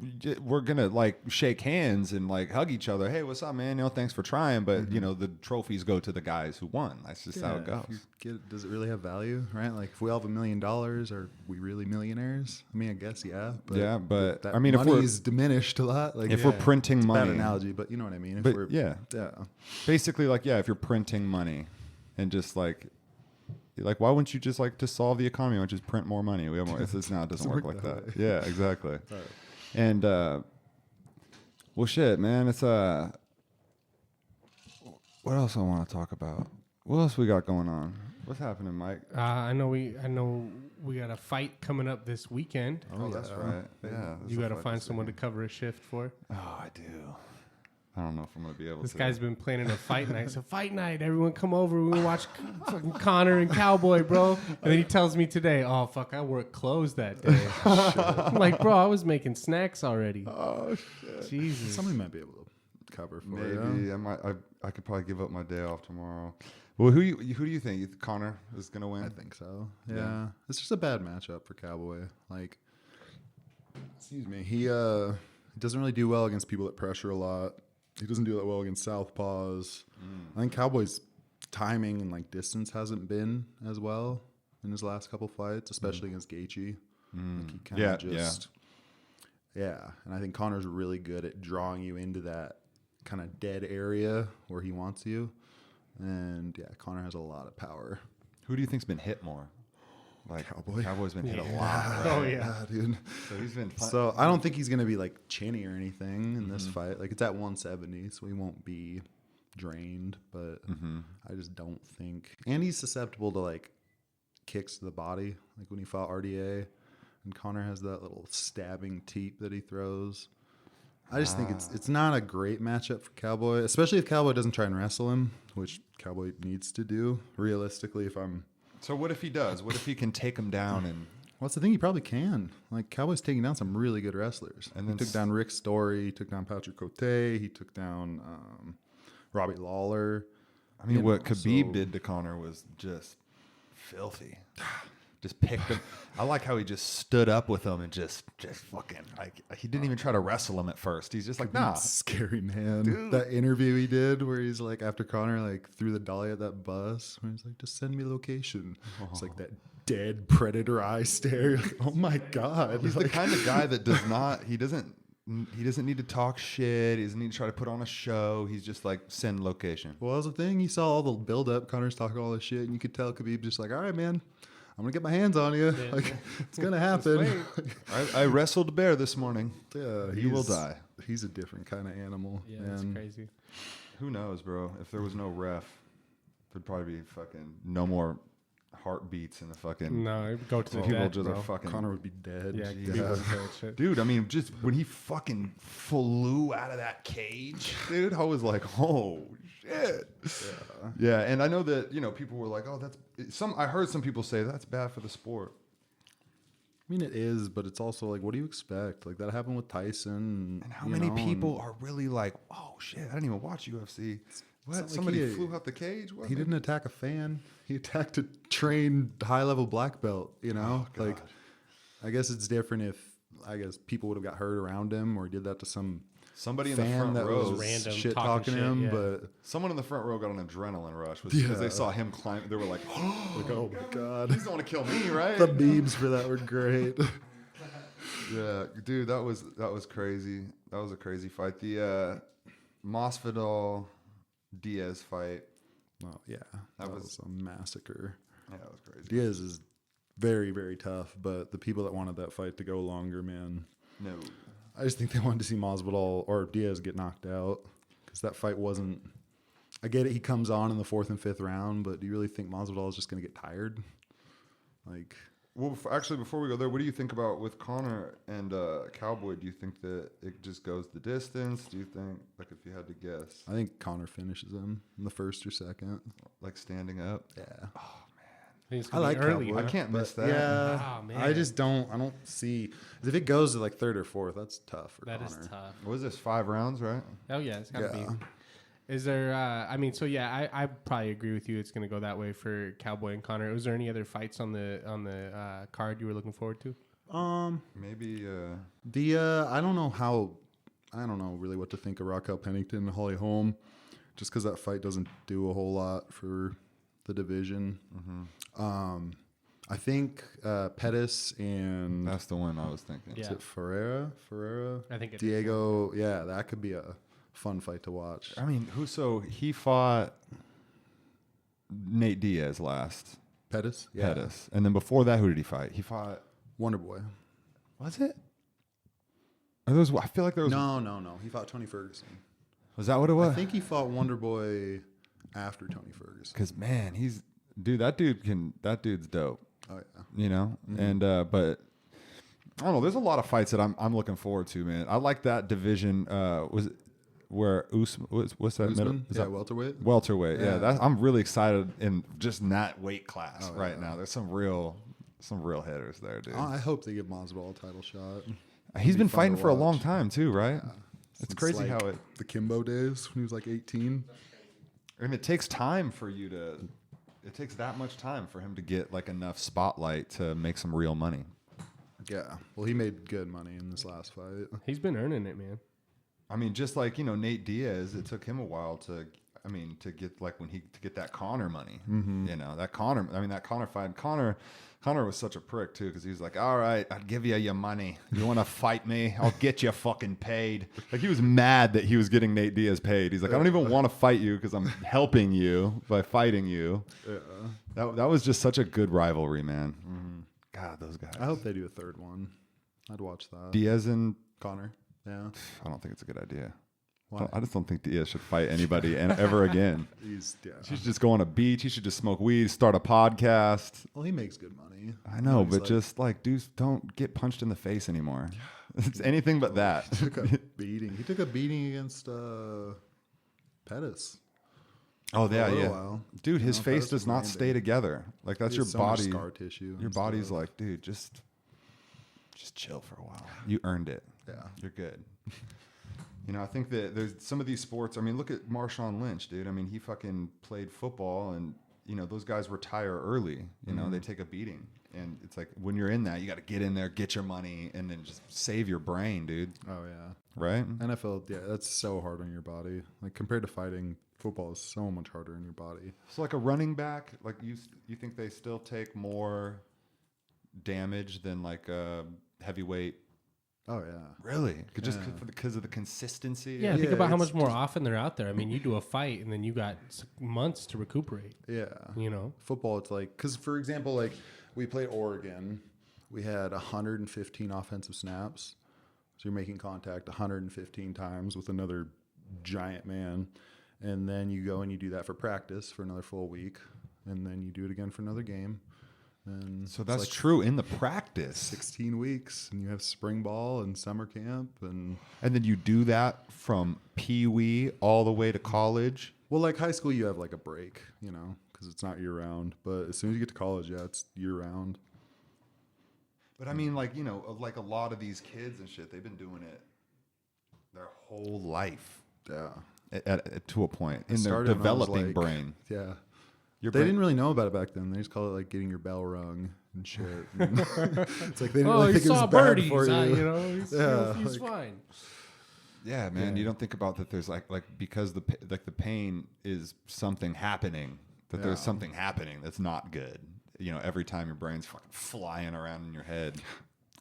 we're going to like shake hands and like hug each other. Hey, what's up, man? Thanks for trying. But, the trophies go to the guys who won. That's just how it goes. Does it really have value, right? Like if we all have $1 million, are we really millionaires? I mean, I guess, yeah. But I mean, money's diminished a lot. Like if we're printing money. Bad analogy, but you know what I mean? Basically, like, if you're printing money and just like why wouldn't you just like to solve the economy? Why don't you just print more money? We have more. It doesn't work like that. Yeah, exactly. Right. And well, shit, man. It's what else I want to talk about? What else we got going on? What's happening, Mike? I know we got a fight coming up this weekend. Oh, that's right. Yeah. You got to find someone to cover a shift for. Oh, I do. I don't know if I'm going to be able to. This guy's been planning a fight night. So fight night, everyone come over. We're going to watch fucking Connor and Cowboy, bro. And then he tells me today, oh, fuck, I work closed that day. I'm like, bro, I was making snacks already. Oh, shit. Jesus. Somebody might be able to cover for you. Maybe. I could probably give up my day off tomorrow. Well, who do you think Connor is going to win? I think so. Yeah. It's just a bad matchup for Cowboy. Like, excuse me. He doesn't really do well against people that pressure a lot. He doesn't do that well against southpaws. I think Cowboy's timing and like distance hasn't been as well in his last couple fights, especially against Gaethje. Like he kind of and I think Connor's really good at drawing you into that kind of dead area where he wants you. And Connor has a lot of power. Who do you think's been hit more? Like Cowboy's been hit a lot. Right? Oh yeah, dude. So he's been. So I don't think he's gonna be like chinny or anything in this fight. Like it's at 170, so he won't be drained. But I just don't think. And he's susceptible to like kicks to the body, like when he fought RDA, and Connor has that little stabbing teep that he throws. I just think it's not a great matchup for Cowboy, especially if Cowboy doesn't try and wrestle him, which Cowboy needs to do. Realistically, So what if he does? What if he can take him down and? Well, that's the thing. He probably can. Like Cowboy's taking down some really good wrestlers. And then he took down Rick Story. He took down Patrick Cote. He took down Robbie Lawler. I mean, what Khabib did to Connor was just filthy. Just picked him. I like how he just stood up with him and just fucking like he didn't even try to wrestle him at first. He's just like, nah. Scary man. Dude. That interview he did where he's like after Connor like threw the dolly at that bus, where he's like, just send me location. It's like that dead predator eye stare. You're like, oh my God. He's the kind of guy that he doesn't need to talk shit. He doesn't need to try to put on a show. He's just like, send location. Well, that was the thing. You saw all the build up. Connor's talking all this shit, and you could tell Khabib just like, all right, man, I'm gonna get my hands on you. Like it's gonna happen. I wrestled a bear this morning. Yeah, You will die. He's a different kind of animal. Yeah, that's and crazy. Who knows, bro? If there was no ref, there'd probably be fucking no more heartbeats in the fucking. No, it'd go to the People death, just bro. are fucking. Connor would be dead. Yeah, Jesus. people would say that shit. Dude, I mean, just when he fucking flew out of that cage, dude, I was like, oh shit. Yeah, and I know that people were like, oh, that's some. I heard some people say that's bad for the sport. I mean, it is, but it's also like, what do you expect? Like that happened with Tyson. And how many people are really like, oh shit, I didn't even watch UFC. What? like Somebody flew out the cage? What? He didn't attack a fan. He attacked a trained high-level black belt. Like I guess it's different if people would have got hurt around him or he did that to Somebody in the fan front that row. was Random shit talking talking shit, him, yeah. but Someone in the front row got an adrenaline rush because they saw him climb. They were like, like, oh my god, he's don't want to kill me, right? the memes for that were great. Yeah, dude, that was crazy. That was a crazy fight. The Masvidal Diaz fight. Well, yeah, that was a massacre. Yeah, that was crazy. Diaz is very, very tough, but the people that wanted that fight to go longer, man, No, I just think they wanted to see Masvidal or Diaz get knocked out because that fight wasn't. I get it, he comes on in the 4th and 5th round, but do you really think Masvidal is just going to get tired? Like, well, actually, before we go there, what do you think about with Conor and Cowboy? Do you think that it just goes the distance? Do you think, like, if you had to guess, I think Conor finishes him in the 1st or 2nd. like standing up? Yeah. It's I gonna like be early. Cowboy. I can't miss that. Yeah, Oh, man. I just don't. I don't see if it goes to like 3rd or 4th. That's tough for That Conor. is tough. What was this? 5 rounds, right? Oh yeah, it's gotta Yeah. be. Is there? I mean, so yeah, I probably agree with you. It's gonna go that way for Cowboy and Connor. Was there any other fights on the card you were looking forward to? Maybe. I don't know really what to think of Raquel Pennington and Holly Holm, just because that fight doesn't do a whole lot for the division. I think Pettis and That's the one I was thinking. is it Ferreira? I think it is. Diego. Yeah, that could be a fun fight to watch. I mean, so he fought Nate Diaz last. Pettis. Yeah. Pettis. And then before that, who did he fight? He fought. Wonder Boy. Was it? Are those? I feel like there was. No. He fought Tony Ferguson. Was that what it was? I think he fought Wonder Boy after Tony Ferguson. Because man, that dude's dope. Oh yeah. And but I don't know. There's a lot of fights that I'm looking forward to, man. I like that division. Was it where what's that? Middle? Usman? Is Yeah, that welterweight. welterweight? Yeah, Yeah. I'm really excited in just that weight class right now. There's some real hitters there, dude. I hope they give Masvidal a title shot. He's been fun fighting to for a long watch. time too, right? It's Since, crazy like, how it. the Kimbo days when he was like 18. And it takes time for you to. It takes that much time for him to get like enough spotlight to make some real money. Yeah. Well, he made good money in this last fight. He's been earning it, man. I mean, just like Nate Diaz, it took him a while to get like to get that Conor money. That Conor fight. Conor was such a prick too because he was like, "All right, I'll give you your money. You want to fight me? I'll get you fucking paid." Like he was mad that he was getting Nate Diaz paid. He's like, "I don't even want to fight you because I'm helping you by fighting you." Yeah. That was just such a good rivalry, man. God, those guys. I hope they do a third one. I'd watch that. Diaz and Connor. Yeah. I don't think it's a good idea. Why? I just don't think Diaz should fight anybody ever again. He should just go on a beach. He should just smoke weed, start a podcast. Well, he makes good money. I know, He's but like- just like dudes don't get punched in the face anymore. It's anything but that. He took a beating. He took a beating against Pettis. Oh For a little while. dude, his face Pettis does was not landing. stay together. Like that's He your has so much body. scar tissue. Your and body's stuff. like, dude, just chill for a while. You earned it. Yeah. You're good. I think that there's some of these sports. I mean, look at Marshawn Lynch, dude. I mean, he fucking played football, and those guys retire early. They take a beating, and it's like when you're in that, you got to get in there, get your money, and then just save your brain, dude. Oh yeah. Right? NFL, yeah, that's so hard on your body. Like compared to fighting, football is so much harder on your body. So, like a running back, like you think they still take more damage than like a heavyweight? Oh yeah. Really? Just because of the consistency? Yeah, think Yeah, about how it's much more often they're out there. I mean, you do a fight and then you got months to recuperate. Yeah. You know, Football, it's like, because for example, like we played Oregon. We had 115 offensive snaps. So you're making contact 115 times with another giant man. And then you go and you do that for practice for another full week. And then you do it again for another game. And So that's true in the practice. 16 weeks. And you have spring ball and summer camp. And And then you do that from pee-wee all the way to college. well, like high school, you have like a break, you know, because it's not year round. But as soon as you get to college, yeah, it's year round. But I mean, like, you know, like a lot of these kids and shit, they've been doing it their whole life. Yeah. To a point in their started when I was, developing like- brain. Yeah. Your They brain- didn't really know about it back then. They just call it like getting your bell rung and shit. It's like they didn't Oh, really he think it was saw bad birdies. for you. You know, he's like- fine. Yeah, man. Yeah. You don't think about that. There's like because the pain is something happening. That there's Yeah. something happening that's not good. You know, every time your brain's fucking flying around in your head.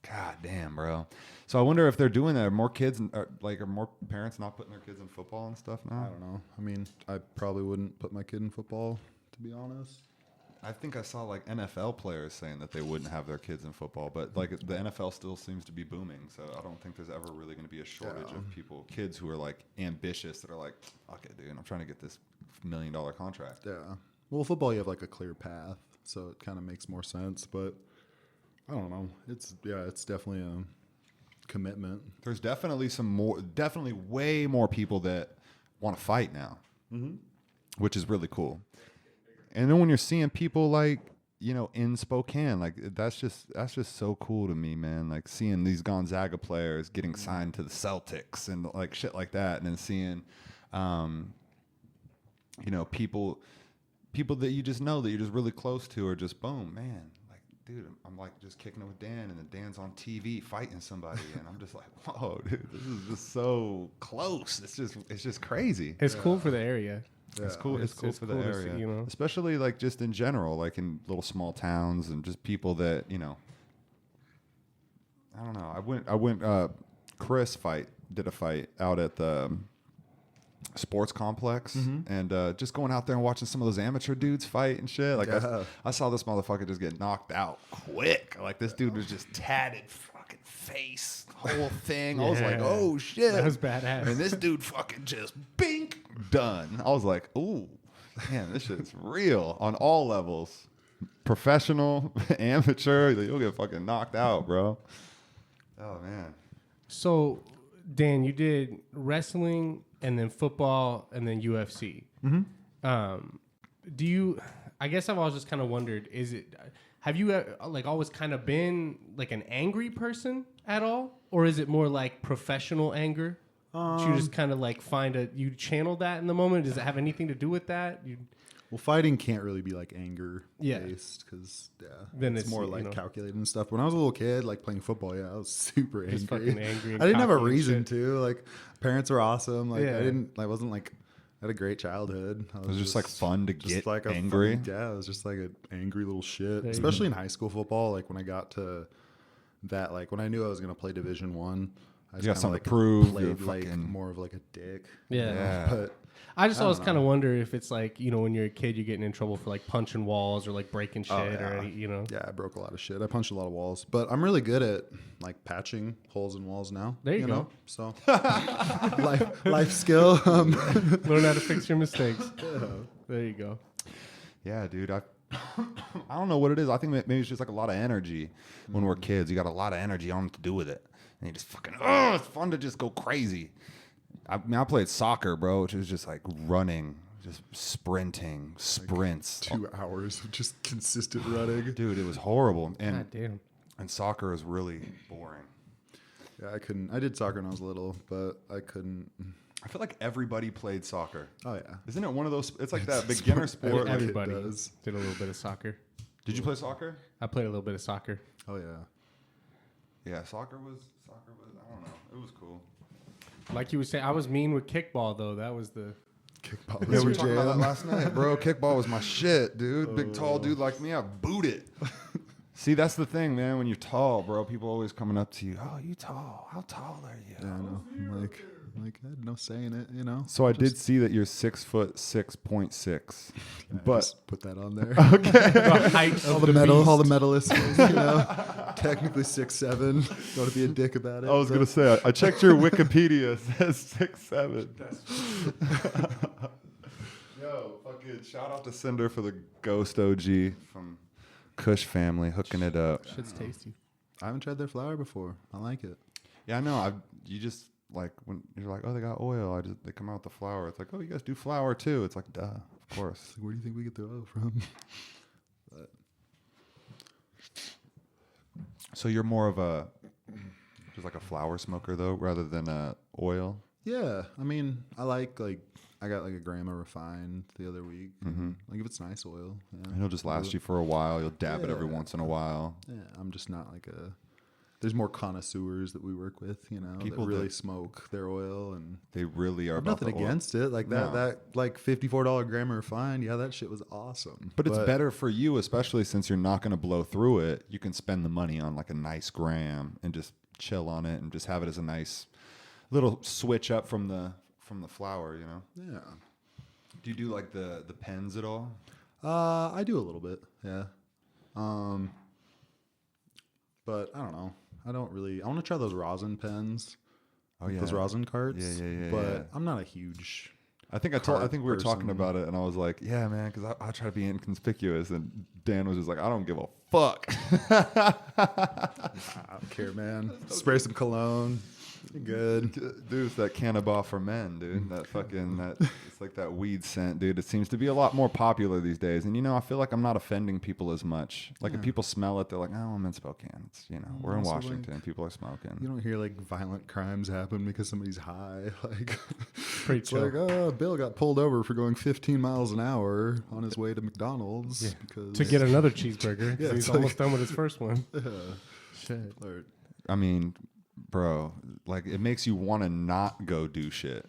God damn, bro. So I wonder if they're doing that. Are more kids, are more parents not putting their kids in football and stuff now? I don't know. I mean, I probably wouldn't put my kid in football, to be honest. I think I saw like NFL players saying that they wouldn't have their kids in football, but like the NFL still seems to be booming. So I don't think there's ever really going to be a shortage of people, kids who are like ambitious that are like, fuck it, dude, I'm trying to get this $1 million contract. Yeah. Well, football, you have like a clear path, so it kind of makes more sense. But I don't know. It's definitely a commitment. There's definitely way more people that want to fight now, which is really cool. And then when you're seeing people like, you know, in Spokane, like that's just so cool to me, man. Like seeing these Gonzaga players getting signed to the Celtics and like shit like that, and then seeing, you know, people that you just know that you're just really close to are just boom, man. Like, dude, I'm like just kicking it with Dan, and then Dan's on TV fighting somebody, and I'm just like, whoa, dude, this is just so close. It's just crazy. It's cool for the area. It's cool. It's cool for the cool to see, area, you know? especially like just in general, like in little small towns and just people that, you know. I don't know. I went. Chris did a fight out at the sports complex, and just going out there and watching some of those amateur dudes fight and shit. Like I saw this motherfucker just get knocked out quick. Like this dude was just tatted, fucking face, whole thing. I was like, Yeah. oh shit, That was badass. And this dude fucking just bink done. I was like, ooh, man, this shit's real on all levels. Professional, amateur, you'll get fucking knocked out, bro. Oh man. So, Dan, you did wrestling and then football and then UFC. Do you? I guess I've always just kind of wondered: have you like always kind of been like an angry person at all, or is it more like professional anger? That you just kind of like you channel that in the moment. Does it have anything to do with that? Well, fighting can't really be like anger Yeah. based because Then it's it's, more you like know. calculated and stuff. When I was a little kid, like playing football, I was super angry. Just fucking angry and I didn't have a cocky and reason shit. to. Like parents were awesome. Like Yeah. I wasn't like. I had a great childhood. It was just like fun to get like angry. Yeah, it was just like an angry little shit. There you Especially in high school football. Like when I got to that, like when I knew I was gonna play Division 1, I You got kinda, something like to prove, Played you're like fucking- more of like a dick. Yeah. But I just always kind of wonder if it's like, you know, when you're a kid, you're getting in trouble for like punching walls or like breaking shit or any, you know. yeah, I broke a lot of shit. I punched a lot of walls, but I'm really good at like patching holes in walls now. There you go. know? So life skill. Learn how to fix your mistakes. There you go. Yeah, dude. I don't know what it is. I think maybe it's just like a lot of energy when we're kids. You got a lot of energy on to do with it, and you just fucking it's fun to just go crazy. I mean, I played soccer, bro, which was just like running, just sprinting, sprints. 2 hours of just consistent running. Dude, it was horrible, and God damn. and soccer is really boring. Yeah, I couldn't. I did soccer when I was little, but I couldn't. I feel like everybody played soccer. Oh yeah. Isn't it one of those? It's like that beginner sport. Every- Like, Everybody does. did a little bit of soccer. did you play soccer? I played a little bit of soccer. Oh yeah. Yeah, soccer was. I don't know. It was cool. Like you would say, I was mean with kickball though. That was the Kickball. Yeah, we were was talking your about that jam. last night, bro. Kickball was my shit, dude. Big tall dude like me, I boot it. See, that's the thing, man. When you're tall, bro, people always coming up to you. Oh, you tall? How tall are you? Yeah, I know. I'm like, Like, I had no say in it, you know? So I did see that you're 6'6.6", but Just put that on there. The height all of the the medal, beast. all the medalists, you know, technically 6'7". Don't want to be a dick about it. I was but- gonna say I checked your Wikipedia. It says 6'7". Yo, fucking shout out to Cinder for the Ghost OG from Kush family hooking it up. Shit's tasty. I haven't tried their flour before. I like it. Yeah, I know. You just like when you're like, oh, they got oil. They come out with the flour. It's like, oh, you guys do flour too. It's like, duh, of course. Where do you think we get the oil from? But So you're more of a just like a flour smoker though, rather than oil. yeah, I mean, I got like a gram of refined the other week. Like if it's nice oil, yeah. And it'll just last you for a while. You'll dab it every Yeah. once in a while. Yeah, I'm just not like a. There's more connoisseurs that we work with, you know, People that really that- smoke their oil, and They really are. I have about nothing the oil. against it. Like No. that like $54 gram of refined. Yeah, that shit was awesome. But it's better for you, especially since you're not going to blow through it. You can spend the money on like a nice gram and just chill on it and just have it as a nice little switch up from the flour, you know. Yeah. Do you do like the pens at all? I do a little bit, yeah. But I don't know. I don't really. I want to try those rosin pens. Oh yeah, Those rosin carts. Yeah. But I'm not a huge. I think we were talking person. about it, and I was like, yeah, man, because I try to be inconspicuous, and Dan was just like, I don't give a fuck. I don't care, man. Spray some cologne. You're good. Dude, it's that Cannabis for men, dude. That fucking it's like that weed scent, dude. It seems to be a lot more popular these days. And I feel like I'm not offending people as much. Like if people smell it, they're like, oh, I'm in Spokane. It's, we're in Also, Washington. People are smoking. You don't hear like violent crimes happen because somebody's high. Like, Pretty it's chill. like, oh, Bill got pulled over for going 15 miles an hour on his way to McDonald's because To get another cheeseburger. Yeah, So he's it's like- almost done with his first one. Shit. Or- I mean, bro, like it makes you want to not go do shit.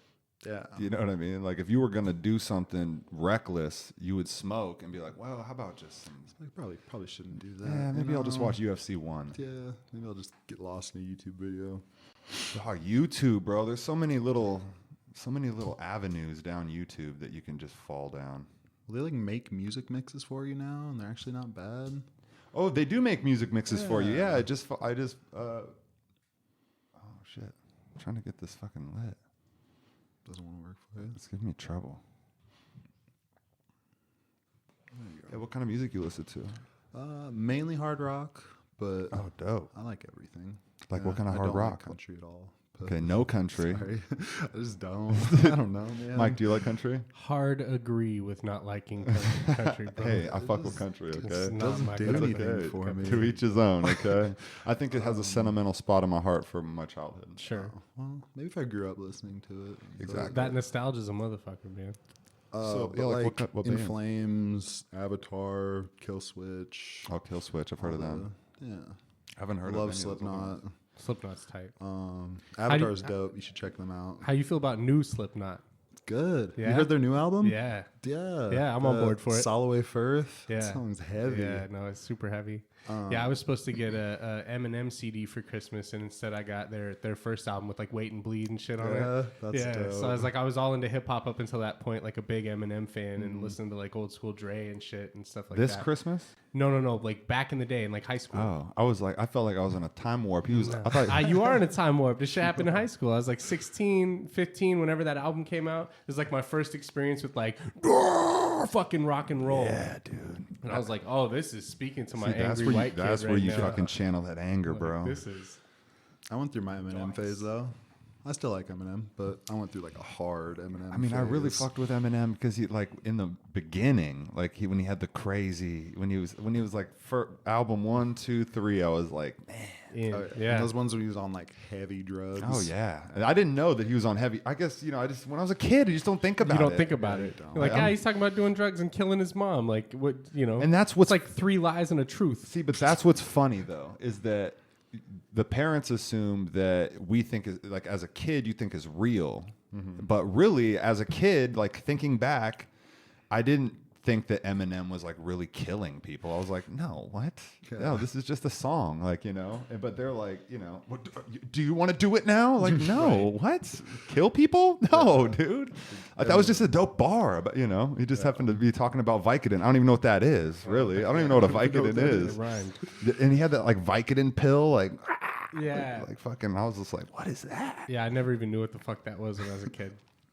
yeah. You know what I mean? Like if you were gonna do something reckless, you would smoke and be like, well, how about just some? Like, probably shouldn't do that. Yeah, you maybe I'll just know? watch UFC 1. Yeah, maybe I'll just get lost in a YouTube video. Oh, YouTube, bro. There's so many little avenues down YouTube that you can just fall down. Well, they like make music mixes for you now, and they're actually not bad. Oh, they do make music mixes for you. Yeah, oh shit. I'm trying to get this fucking lit. Doesn't want to work for you. It's giving me trouble. Yeah, what kind of music you listen to? Mainly hard rock, but Oh, dope. I like everything. Like what kind of I hard don't like rock? country at all. But Okay, no country. Sorry. I just don't. I don't know, man. Mike, do you like country? Hard agree with not liking country, bro. Hey, I fuck with country, It's okay? not doesn't my do cup of anything tea. for me. To each his own, okay? I think it has a sentimental spot in my heart from my childhood. Sure. Well, maybe if I grew up listening to it. but- Exactly. That nostalgia's a motherfucker, man. So, but yeah, like, like what In band? Flames, Avatar, Kill Switch. Oh, Kill Switch. I've heard of them. Yeah. haven't heard I of love any of those Slipknot. Slipknot's tight. Avatar's dope. You should check them out. How you feel about new Slipknot? Good. Yeah? You heard their new album? Yeah. Yeah. Yeah, I'm on board for it. Soloway Firth. Yeah. That song's heavy. Yeah, no, it's super heavy. Yeah, I was supposed to get a Eminem CD for Christmas, and instead I got their first album with like Wait and Bleed and shit on Yeah, it. that's dope. So I was all into hip hop up until that point, like a big Eminem fan, and listening to like old school Dre and shit and stuff like This that. Christmas? No, like back in the day in like high school. Oh, I felt like I was in a time warp. I thought You are in a time warp. This shit happened in high school. I was like 16, 15 whenever that album came out. It was like my first experience with like fucking rock and roll. yeah, dude. And I was like, oh, this is speaking to my See, that's angry where white kid that's right where you now. fucking channel that anger, Like, bro. This is I went through my Eminem phase though. I still like Eminem, but I went through like a hard Eminem. I mean, I really phase. fucked with Eminem because he like in the beginning, like when he had the crazy when he was like for album 1, 2, 3, I was like, man. in. Oh, Yeah. And those ones when he was on like heavy drugs. Oh yeah, and I didn't know that he was on heavy. I guess I just when I was a kid, you just don't think about You it. don't think about Yeah, it. you don't. You're like, Like, he's talking about doing drugs and killing his mom. Like, what, And that's what's it's like 3 lies and a truth. See, but that's what's funny though, is that the parents assume that we think is like as a kid you think is real, but really as a kid, like thinking back, I didn't think that Eminem was like really killing people. I was like, no, what? No, this is just a song, like, you know. But they're like, you know, what, do you want to do it now? Like, no, what? Kill people? No, dude. That was just a dope bar, but you know, he just happened to be talking about Vicodin. I don't even know what that is, really. I don't even know what a Vicodin is. And he had that like Vicodin pill, like. Yeah. Like fucking, I was just like, what is that? Yeah, I never even knew what the fuck that was when I was a kid.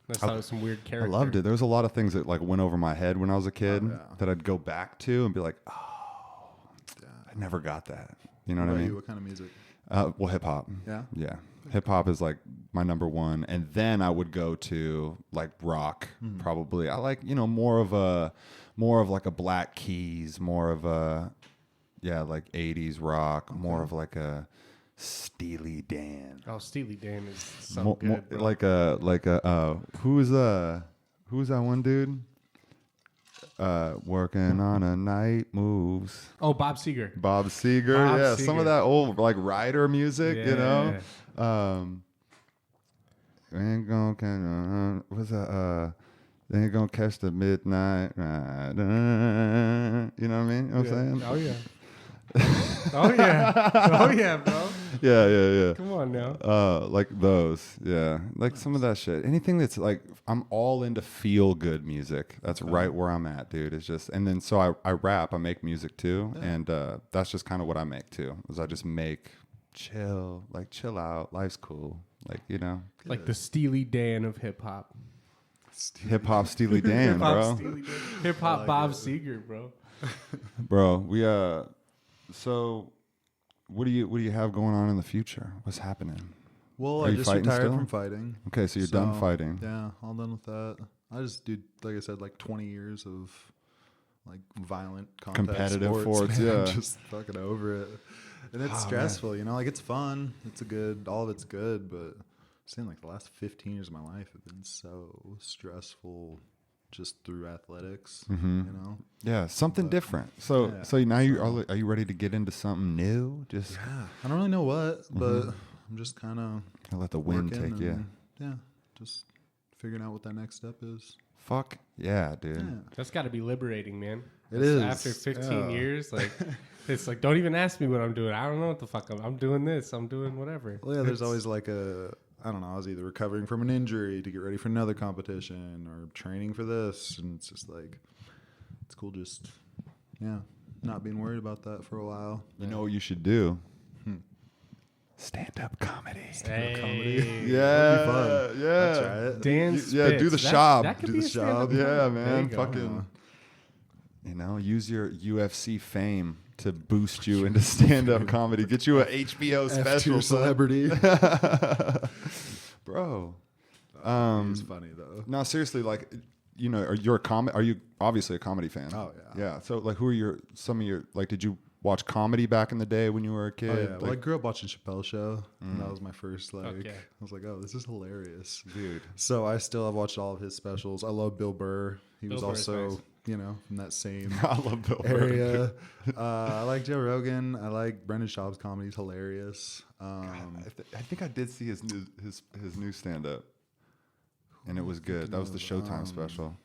I just thought it was some weird character. I loved it. There was a lot of things that like went over my head when I was a kid that I'd go back to and be like, oh, I never got that. You know what I mean? What kind of music? Well, hip hop. Yeah? Yeah. Hip hop is like my number one. And then I would go to like rock, probably. I like, you know, more of like a Black Keys, more of a, like 80s rock, more of like a Steely Dan. Oh, Steely Dan is so good. Bro. Like a who's that one dude? Working on a night moves. Oh, Bob Seger. Bob Seger. Some of that old like Rider music, you know. Ain't gonna what's that? They ain't gonna catch the midnight ride. You know what I mean? You know what I'm saying? Oh yeah. Oh yeah, bro. Yeah. Come on now. Like those, like some of that shit. Anything that's like, I'm all into feel good music. That's right where I'm at, dude. It's just, and then so I rap, I make music too, and that's just kind of what I make too. Is I just make chill out, life's cool, like, you know, like the Steely Dan of hip hop. Hip hop Steely Dan, bro. Hip hop Bob Seger, bro. Bro, we so. What do you have going on in the future? What's happening? Well, Are I you just fighting retired still? from fighting. Okay, so you're done fighting. Yeah, all done with that. I just do, like I said, like 20 years of like violent contact Competitive sports, man. I'm just fucking over it. And it's stressful, you know, like it's fun. All of it's good, but I'm saying like the last 15 years of my life have been so stressful just through athletics, you know? Yeah, something different. So now are you ready to get into something new? Just I don't really know what, but I'm just kind of let the wind take you. Yeah, just figuring out what that next step is. Fuck yeah, dude. Yeah. That's got to be liberating, man. It is. After 15 years, like it's like, don't even ask me what I'm doing. I don't know what the fuck I'm doing. This, I'm doing whatever. Well, yeah, there's always like I don't know, I was either recovering from an injury to get ready for another competition or training for this. And it's just like, it's cool just, not being worried about that for a while. You know what you should do? Stand-up comedy. Comedy. Yeah. That'd be fun. Yeah. That's right. Dan Spitz. Yeah, do the shop. That could Do be the a stand-up shop. Yeah, comedy. man. There you go. Fucking, you know, use your UFC fame to boost you into stand-up comedy. Get you a HBO special. F2 celebrity. Bro. It's funny though. No, seriously, like, you know, are you obviously a comedy fan? Oh yeah. Yeah. So like, who are some of your, like, did you watch comedy back in the day when you were a kid? Oh, yeah. Well, I grew up watching Chappelle Show, and that was my first, like, Okay. I was like, oh, this is hilarious. Dude. So I still have watched all of his specials. I love Bill Burr. He was Burr is also, nice. you know, from that same I love Bill Burr. area. I like Joe Rogan. I like Brendan Schaub's comedy. He's hilarious. I think I did see his new stand-up, and it was good. That was the Showtime special.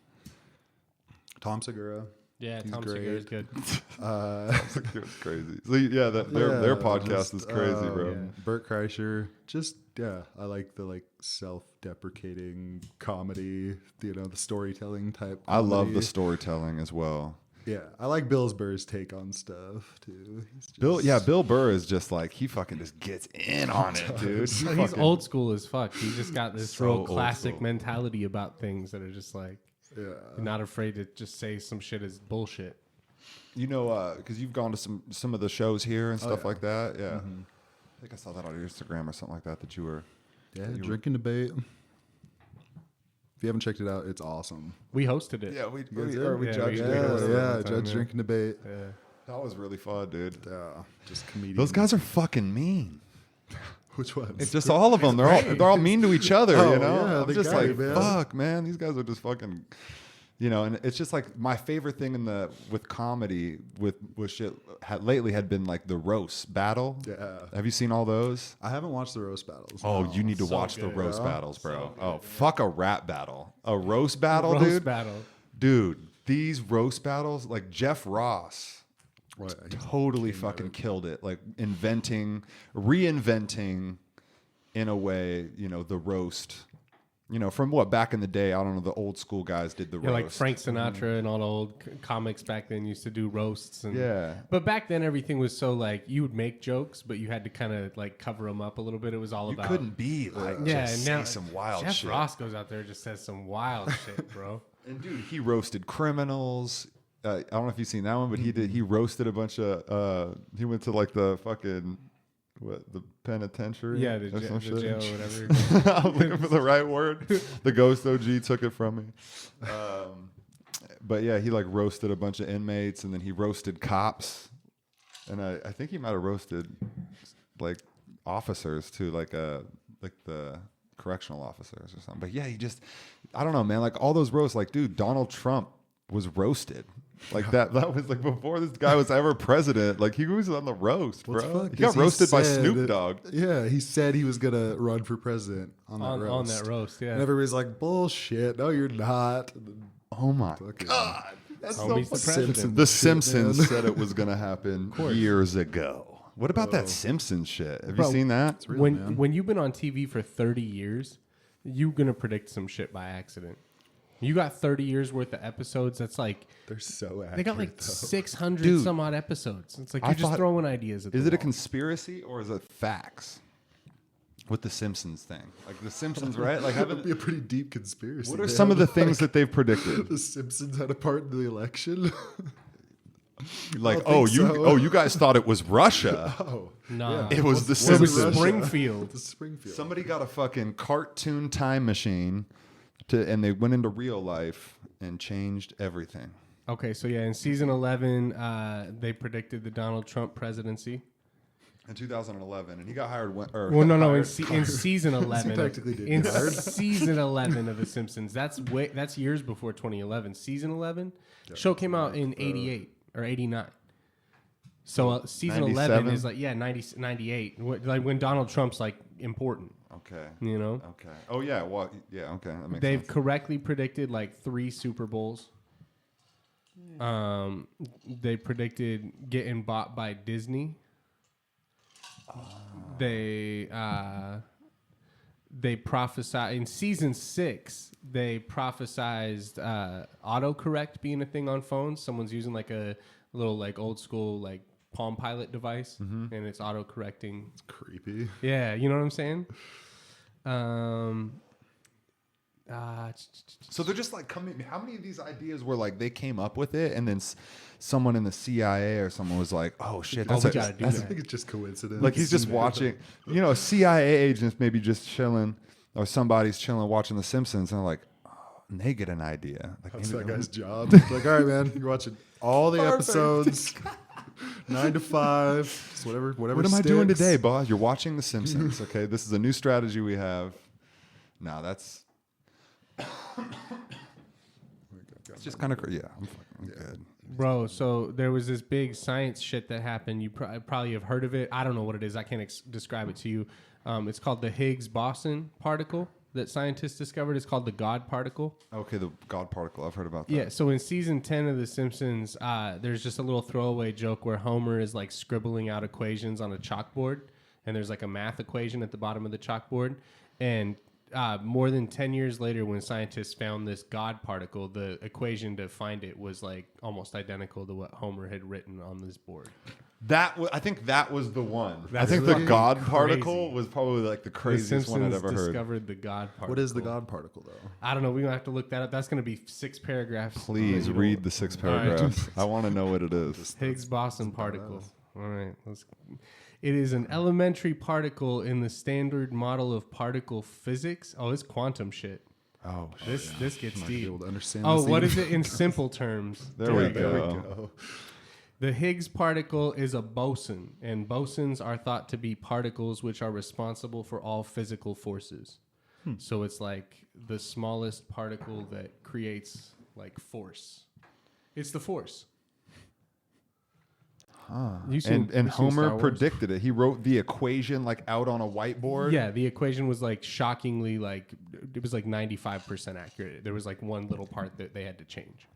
Tom Segura. Yeah, He's Tom great. Segura is good. It was crazy. So, yeah, their podcast is crazy, bro. Bert Kreischer. Just, I like the like self-deprecating comedy, you know, the storytelling type I love comedy. the storytelling as well. Yeah, I like Bill Burr's take on stuff too. He's just, Bill Burr is just like, he fucking just gets in on it, dude. He's old school as fuck. He just got this So real old classic school. mentality about things that are just like, not afraid to just say some shit is bullshit. You know, because you've gone to some of the shows here and stuff yeah. like that. Yeah, I think I saw that on your Instagram or something like that. That you were. drinking debate. If you haven't checked it out, it's awesome. We hosted it. Yeah, we guys judged did. it. Judge drinking debate. Yeah. That was really fun, dude. Yeah, just comedians. Those guys are fucking mean. Which ones? It's just all of them. They're all mean to each other. Oh, You know, yeah, I'm they just got like, it, man. fuck, man. These guys are just fucking. You know, and it's just like my favorite thing with comedy with shit lately had been like the roast battle. Yeah. Have you seen all those? I haven't watched the roast battles. Oh, no. you need to so watch the good, roast bro. battles, bro. So good, oh, fuck a rap battle. A roast battle, Roast dude. battle. Dude, these roast battles, like Jeff Ross totally fucking killed it. Like reinventing in a way, the roast. From what back in the day, I don't know, the old school guys did the roast. Like Frank Sinatra and all the old comics back then used to do roasts. But back then everything was so like you would make jokes, but you had to kind of like cover them up a little bit. It was all about. You couldn't be like just say some wild Jeff shit. Jeff Ross goes out there and just says some wild shit, bro. And dude, he roasted criminals. I don't know if you've seen that one, but he roasted a bunch of. He went to like the fucking. The penitentiary? Yeah, the jail or whatever. I'm looking for the right word. The Ghost OG took it from me. But yeah, he like roasted a bunch of inmates, and then he roasted cops. And I think he might have roasted like officers too, like the correctional officers or something. But yeah, I don't know, man. Like all those roasts, like dude, Donald Trump was roasted. Like that was like before this guy was ever president. Like he was on the roast, bro. He got roasted by Snoop Dogg. Yeah, he said he was gonna run for president on that roast. Yeah, and everybody's like, bullshit. No, you're not. Oh my god, that's so Simpsons. The Simpsons said it was gonna happen years ago. What about that Simpsons shit? Have you seen that? It's real, man. When you've been on TV for 30 years, you're gonna predict some shit by accident. You got 30 years worth of episodes. That's like they're so accurate. They got like 600 some odd episodes. It's like you're just throwing ideas at Is it a conspiracy or is it facts? With the Simpsons thing, like the Simpsons, right? Like, that would be a pretty deep conspiracy. What are some of the things that they've predicted? The Simpsons had a part in the election. Like, you guys thought it was Russia. Oh, no, it was the It Simpsons. was Springfield. The Springfield. Somebody got a fucking cartoon time machine, and they went into real life and changed everything. Okay, so yeah, in season 11, they predicted the Donald Trump presidency. In 2011, and he got hired. In season 11, technically did in get hired. season 11 of The Simpsons. That's years before 2011. Season 11 show came out in 88 or 89. So season 11 is like 98, like when Donald Trump's like important. Okay. You know. Okay. Oh yeah. Well, yeah. Okay. That makes They've sense. correctly predicted like 3 Super Bowls. They predicted getting bought by Disney. They prophesied in season 6. They prophesized autocorrect being a thing on phones. Someone's using like a little like old school like Palm Pilot device, and it's autocorrecting. It's creepy. Yeah, you know what I'm saying. So they're just like coming. How many of these ideas were like they came up with it, and then someone in the CIA or someone was like, "Oh shit, we gotta do I that." think it's just coincidence. Like he's just watching, CIA agents maybe just chilling, or somebody's chilling watching The Simpsons, and they're like, and they get an idea. Like That's maybe that guy's job. Like, all right, man, you're watching all the episodes, 9 to 5, just whatever. What am I doing today, boss? You're watching The Simpsons. Okay, this is a new strategy we have. No, that's. It's just kind of crazy. Yeah, I'm good. Bro, so there was this big science shit that happened. You probably have heard of it. I don't know what it is. I can't describe it to you. It's called the Higgs boson particle that scientists discovered. It's called the God particle. Okay, the God particle. I've heard about that. Yeah, so in season 10 of The Simpsons, there's just a little throwaway joke where Homer is like scribbling out equations on a chalkboard, and there's like a math equation at the bottom of the chalkboard. And more than 10 years later, when scientists found this God particle, the equation to find it was like almost identical to what Homer had written on this board. I think that was the one. That's I think really the God crazy. particle was probably like the craziest one I'd ever heard. Discovered the God particle. What is the God particle, though? I don't know. We're going to have to look that up. That's going to be 6 paragraphs. Please read the 6 paragraphs. I want to know what it is. Higgs boson particle. All right. It is an elementary particle in the standard model of particle physics. Oh, it's quantum shit. Oh, This gets Might be deep. able to understand Oh, this what even. is it in simple terms? there we go. The Higgs particle is a boson, and bosons are thought to be particles which are responsible for all physical forces. So it's like the smallest particle that creates like force. It's the force. And Homer predicted it. He wrote the equation like out on a whiteboard. Yeah, the equation was like shockingly like it was like 95% accurate. There was like one little part that they had to change.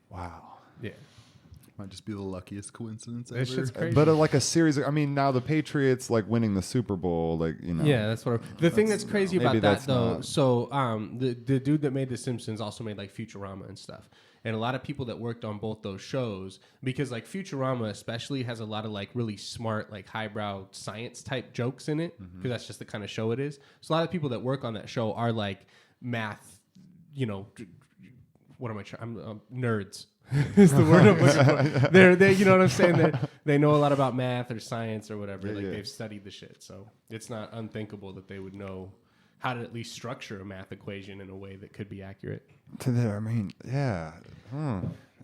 Wow. Yeah. Might just be the luckiest coincidence That shit's ever. crazy. But like a series. I mean, now the Patriots like winning the Super Bowl, like Yeah, that's what. The thing that's crazy about maybe that that's though, not- so the dude that made The Simpsons also made like Futurama and stuff, and a lot of people that worked on both those shows, because like Futurama especially has a lot of like really smart like highbrow science type jokes in it, because that's just the kind of show it is. So a lot of people that work on that show are like math, what am I trying? I'm nerds. Is the word I'm looking for. They you know what I'm saying? They know a lot about math or science or whatever. Yeah, like yeah. they've studied the shit. So it's not unthinkable that they would know how to at least structure a math equation in a way that could be accurate. To there, I mean, yeah.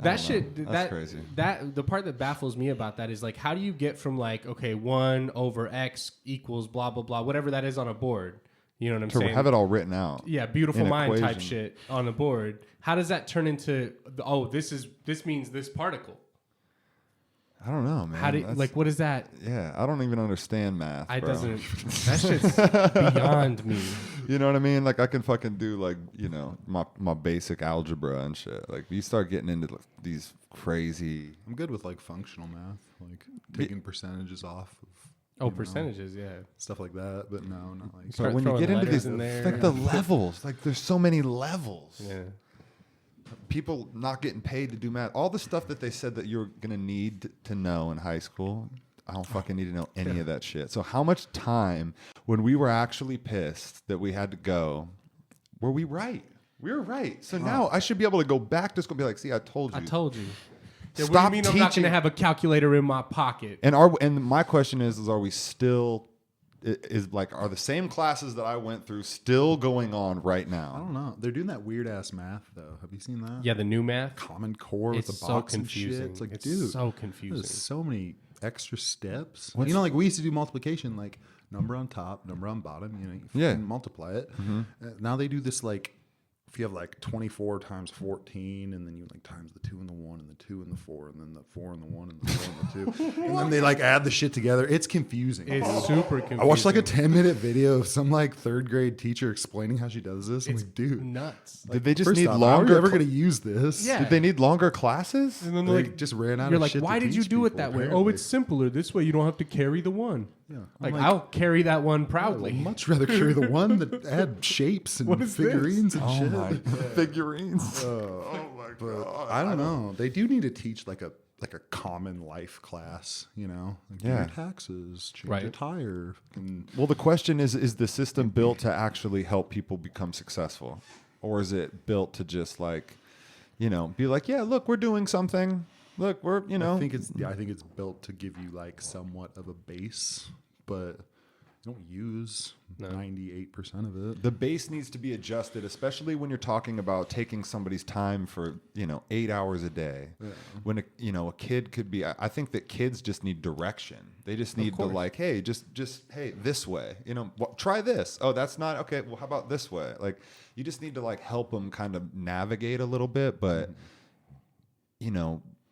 That shit, That's crazy. That the part that baffles me about that is like, how do you get from like, okay, 1 over x equals blah blah blah, whatever that is on a board. You know what I'm To saying? have it all written out. Yeah, beautiful in mind type equation. shit on the board. How does that turn into this means this particle? I don't know, man. How do That's- like what is that? Yeah, I don't even understand math. I bro. doesn't. That shit's beyond me. You know what I mean? Like I can fucking do like my basic algebra and shit. Like you start getting into like, these crazy. I'm good with like functional math, like taking percentages off of Oh, you know, percentages, yeah. stuff like that. But no, not like Start But when you throwing get into letters these, in there. like the levels, like there's so many levels. Yeah. People not getting paid to do math. All the stuff that they said that you're gonna need to know in high school, I don't fucking need to know any of that shit. So how much time when we were actually pissed that we had to go, were we right? We were right. So now I should be able to go back to school and be like, see, I told you. I told you. Yeah, what do Stop you mean I'm not going teaching- to have a calculator in my pocket? And my question is are we still are the same classes that I went through still going on right I now? don't know. They're doing that weird ass math though. Have you seen that? Yeah, the new math. Common Core with It's the so box confusing. and shit. It's like, It's dude, so confusing. there's so many extra steps. What's- You know, like we used to do multiplication, like number on top, number on bottom. You know, you Yeah. fucking multiply it. Now they do this like. If you have like 24 times 14, and then you like times the 2 and the 1 and the 2 and the 4, and then the 4 and the 1 and the 4 and the 2, and then they like add the shit together. It's confusing. It's super confusing. I watched like a 10-minute video of some like 3rd grade teacher explaining how she does this. I'm It's like, dude, nuts. Did they just first need off, longer? How are you ever going to use this? Yeah. Did they need longer classes? And then They like just ran out you're of like, shit to why did you teach do it people, that way? Oh, apparently. it's simpler this way. You don't have to carry the 1. Yeah. I'm Like, like, I'll carry that 1 I would proudly. much rather carry the one that had shapes and What is figurines and Oh shit. my figurines. Oh my god! I don't know. They do need to teach like a common life class. You know, like do Yeah. your taxes, change Right. your tire. And Well, the question is the system built to actually help people become successful? Or is it built to just like, be like, yeah, look, we're doing something. Look, we're, I think it's built to give you like somewhat of a base, but you don't use 98% of it. the base needs to be adjusted, especially when you're talking about taking somebody's time for 8 hours a day. When a kid could be, I think that kids just need direction. They just need to like, hey, just hey, this way. Try this. Oh, that's not okay. Well, how about this way? Like, you just need to like help them kind of navigate a little bit. But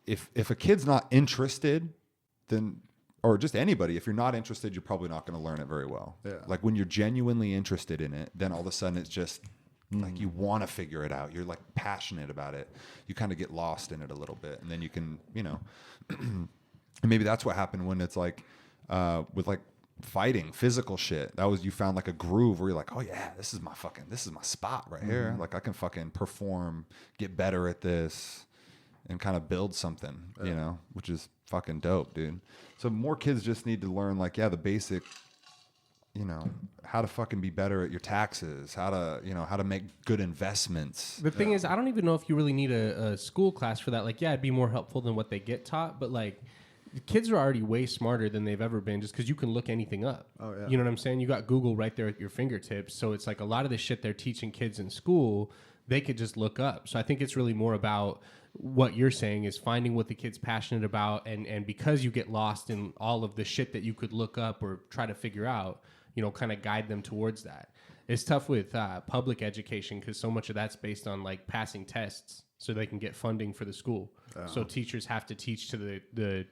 if a kid's not interested, then. Or just anybody, if you're not interested, you're probably not going to learn it very well. Yeah. Like when you're genuinely interested in it, then all of a sudden it's just like you want to figure it out. You're like passionate about it. You kind of get lost in it a little bit, and then you can, and maybe that's what happened when it's like with like fighting, physical shit. You found like a groove where you're like, oh yeah, this is my spot right here. Like I can fucking perform, get better at this, and kind of build something, which is fucking dope, dude. So more kids just need to learn like, the basic, how to fucking be better at your taxes, how to make good investments. The thing is, I don't even know if you really need a school class for that. Like, yeah, it'd be more helpful than what they get taught, but like, the kids are already way smarter than they've ever been just because you can look anything up. Oh, yeah. You know what I'm saying? You got Google right there at your fingertips. So it's like a lot of the shit they're teaching kids in school, they could just look up. So I think it's really more about what you're saying is finding what the kid's passionate about. And because you get lost in all of the shit that you could look up or try to figure out, kind of guide them towards that. It's tough with public education because so much of that's based on like passing tests so they can get funding for the school. So teachers have to teach to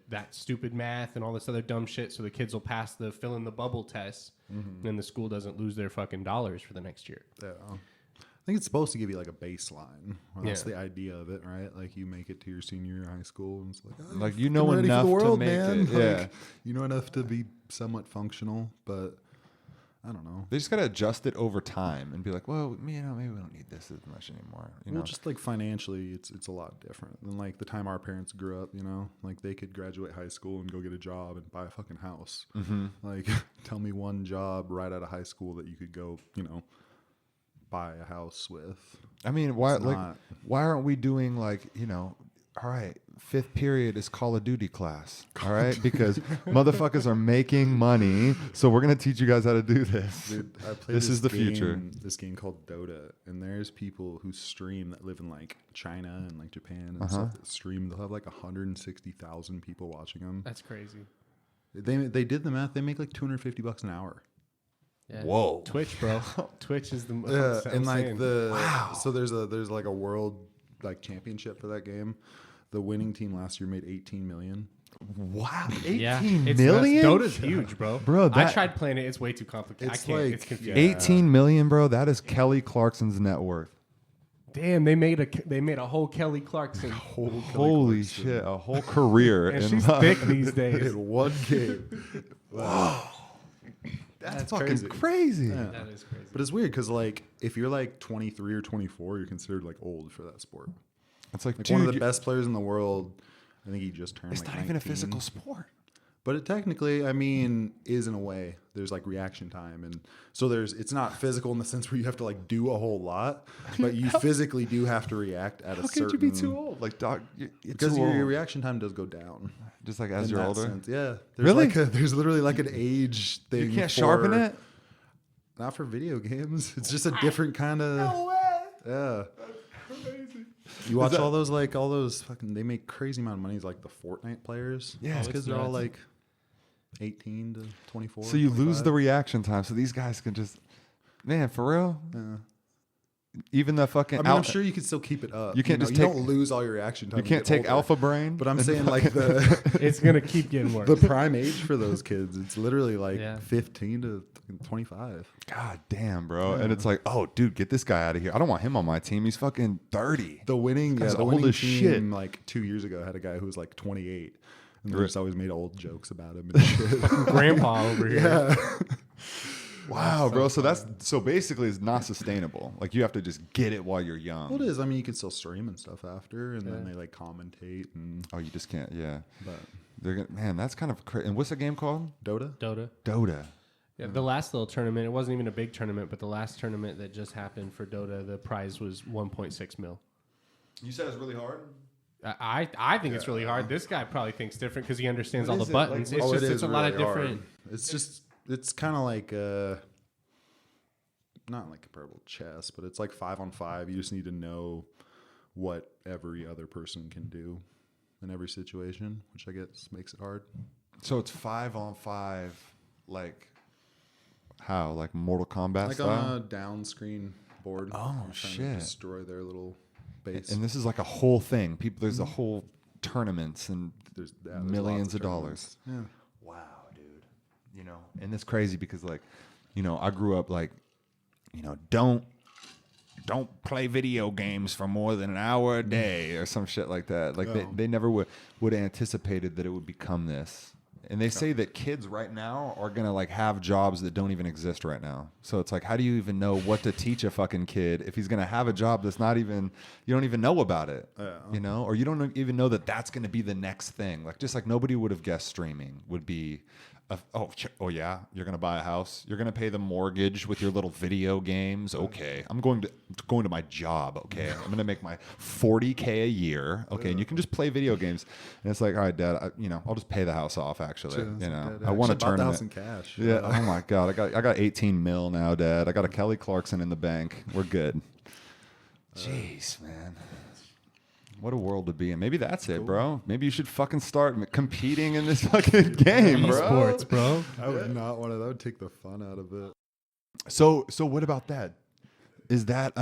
that stupid math and all this other dumb shit so the kids will pass the fill in the bubble tests and the school doesn't lose their fucking dollars for the next year. Yeah. think it's supposed to give you like a baseline. Well, that's Yeah. the idea of it, right? Like you make it to your senior year of high school, and it's like, oh, Like, you're you know fucking ready for enough the to world, make man. it. Yeah. Like, you know enough to be somewhat functional, but I don't know. They just got to adjust it over time and be like, well, maybe we don't need this as much anymore. You know? Well, just like financially, it's a lot different than like the time our parents grew up. You know, like they could graduate high school and go get a job and buy a fucking house. Mm-hmm. Like, tell me one job right out of high school that you could go, you know, buy a house with. I mean, why It's like not. why aren't we doing like, you know, all right, 5th period is Call of Duty class. All right, because motherfuckers are making money, so we're gonna teach you guys how to do this. Dude, I played This is the game- future. This game called Dota, and there's people who stream that live in like China and like Japan and Uh-huh. stuff that stream. They'll have like 160,000 people watching them. That's crazy. They did the math. They make like $250 an hour. Yeah. Whoa. Twitch, bro. Twitch is the Yeah, and like insane. so there's like a world like championship for that game. The winning team last year made 18 million. Wow, Yeah, 18 it's million? nuts. Dota's huge, bro. Bro, I that- tried playing it. It's way too complicated. It's I can't. like- It's confusing. yeah. 18 million, bro. That is Kelly Clarkson's net worth. Damn, they made a whole Kelly Clarkson, Holy shit, a whole career. and in she's life. thick these days. In one game. That's That's fucking crazy. crazy. Yeah. That is crazy. But it's weird because like if you're like 23 or 24, you're considered like old for that sport. It's like, Like dude, one of the best players in the world. I think he just turned. it's like not even a 19. physical sport. But it technically, I mean, is in a way. There's like reaction time, and so it's not physical in the sense where you have to like do a whole lot, but you physically do have to react at a How certain. could you be too old? Like, dog, you're Because too your old. reaction time does go down. Just like as in you're that older. sense. Yeah. There's Really? There's literally like an age thing. You can't sharpen it? Not for video games. It's just a different kind of. No way. Yeah. You watch all those fucking. They make crazy amount of money. Like the Fortnite players. Yeah, those it's kids are all nuts. like 18 to 24. So you lose 25. the reaction time. So these guys can just, man, for real? Yeah. Even the fucking. I mean, I'm sure you can still keep it up. You can't just you take- don't lose all your reaction time. You when can't get take older. alpha brain. But I'm saying like the It's gonna keep getting worse. the prime age for those kids. It's literally like Yeah. 15 to 25. God damn, bro. And it's like, oh, dude, get this guy out of here. I don't want him on my team. He's fucking 30. The winning, Guy's the old winning as team shit. like 2 years ago had a guy who was like 28, and they Right. just always made old jokes about him. And shit. Grandpa over here. Yeah. Wow, bro. So basically it's not sustainable. Like you have to just get it while you're young. Well, it is. I mean, you can still stream and stuff after, and then Yeah. they like commentate and. Oh, you just can't. Yeah. But They're gonna, man, that's kind of crazy. And what's the game called? Dota. Dota. Dota. Yeah, the last little tournament, it wasn't even a big tournament, but the last tournament that just happened for Dota, the prize was 1.6 mil. You said it's really hard? I think it's really hard. This guy probably thinks different because he understands What all is the it? Like, buttons. what- It's Oh, just it it's is a lot of really hard. different. It's kind of like not like comparable to chess, but it's like 5-on-5. You just need to know what every other person can do in every situation, which I guess makes it hard. So it's 5-on-5, like how? Like Mortal Kombat Like style? on a down screen board. Oh, You're trying to shit. destroy their little base. And this is like a whole thing. People, there's a whole tournaments and there's millions lots of dollars. tournaments. Wow, dude. You know, and it's crazy because like, you know, I grew up like, you know, don't play video games for more than an hour a day or some shit like that. Like Oh. they never would have anticipated that it would become this. And they say that kids right now are gonna like have jobs that don't even exist right now. So it's like, how do you even know what to teach a fucking kid if he's gonna have a job that's not even, you don't even know about it, you know, or you don't even know that that's gonna be the next thing. Like just like nobody would have guessed streaming would be, oh yeah, you're gonna buy a house, you're gonna pay the mortgage with your little video games. Okay, I'm going to my job. Okay, I'm gonna make my $40K a year. Okay, and you can just play video games. And it's like, all right, Dad, I'll just pay the house off. Actually, Sure, I want to bought the house tournament. in cash. Yeah. Oh my God. I got 18 mil now, Dad. I got a Kelly Clarkson in the bank. We're good. Jeez, man. What a world to be in. Maybe that's it, bro. Maybe you should fucking start competing in this fucking game, bro. Esports, bro. I would not want to. That would take the fun out of it. So what about that? Is that's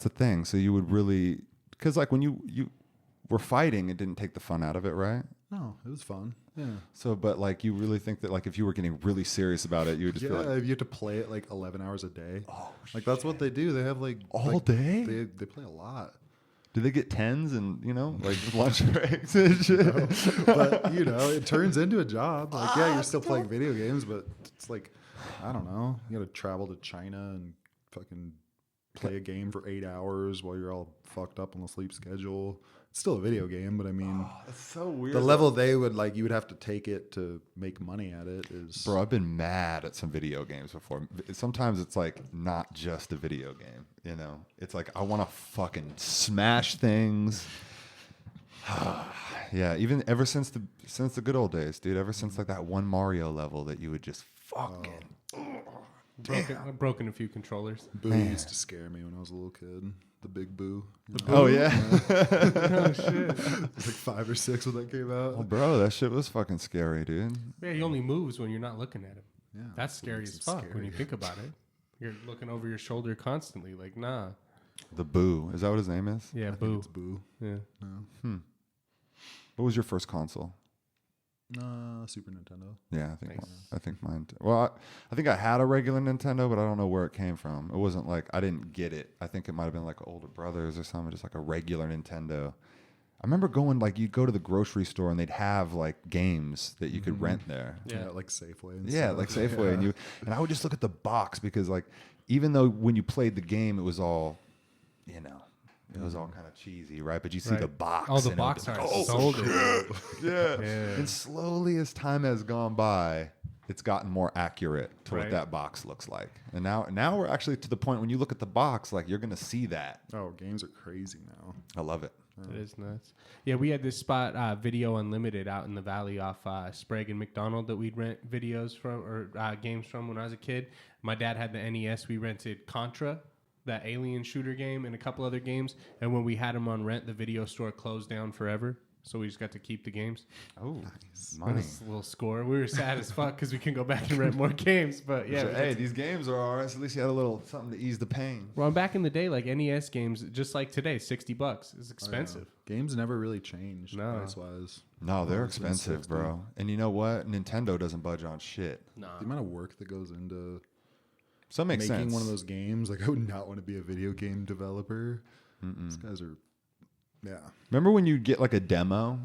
a thing? So you would really, because like when you were fighting, it didn't take the fun out of it, right? No, it was fun. Yeah. So, but like, you really think that like if you were getting really serious about it, you would just be like, If you have to play it like 11 hours a day. Oh, like that's what they do. They have like all day. They play a lot. Do they get 10s and like lunch breaks and shit? No. But it turns into a job. Like you're still playing video games, but it's like I don't know. You got to travel to China and fucking play a game for 8 hours while you're all fucked up on the sleep schedule. It's still a video game, but I mean, That's so weird. the level they would like, you would have to take it to make money at it is. Bro, I've been mad at some video games before. Sometimes it's like not just a video game, It's like I want to fucking smash things. Yeah, even ever since the good old days, dude. Ever since like that one Mario level that you would just fucking. Broken a few controllers. Boo used to scare me when I was a little kid. The big Boo. Oh yeah. Oh shit! It was like 5 or 6 when that came out. Oh, bro, that shit was fucking scary, dude. Yeah, he only moves when you're not looking at him. Yeah, That's scary as fuck when you think about it. You're looking over your shoulder constantly, like nah. The Boo, is that what his name is? Yeah, I think Boo. it's Boo. Yeah. No. What was your first console? Super Nintendo. Yeah, Thanks. I think mine. Well, I think I had a regular Nintendo, but I don't know where it came from. It wasn't like I didn't get it. I think it might have been like older brothers or something, just like a regular Nintendo. I remember going like you'd go to the grocery store and they'd have like games that you could rent there. Yeah, like Safeway. And Yeah, stuff. like Safeway, and I would just look at the box because like even though when you played the game it was all, it was all kind of cheesy, right? But you see the box. Oh, the and it would box be like, art sold it. Yeah. Yeah. And slowly as time has gone by, it's gotten more accurate to what Right. that box looks like. And now we're actually to the point when you look at the box, like you're going to see that. Oh, games are crazy now. I love it. It is nuts. Yeah, we had this spot, Video Unlimited, out in the valley off Sprague and McDonald that we'd rent videos from or games from when I was a kid. My dad had the NES. We rented Contra, that alien shooter game, and a couple other games. And when we had them on rent, the video store closed down forever. So we just got to keep the games. Oh, Money. money. A little score. We were sad as fuck because we can go back and rent more games. But yeah. So, hey, these games are all right. So at least you had a little something to ease the pain. Well, back in the day, like NES games, just like today, $60. It's expensive. Games never really changed No. price wise. No, they're It's been expensive, 60. bro. And you know what? Nintendo doesn't budge on shit. Nah. The amount of work that goes into So it makes making sense. one of those games, like I would not want to be a video game developer. These guys are, yeah. Remember when you get like a demo?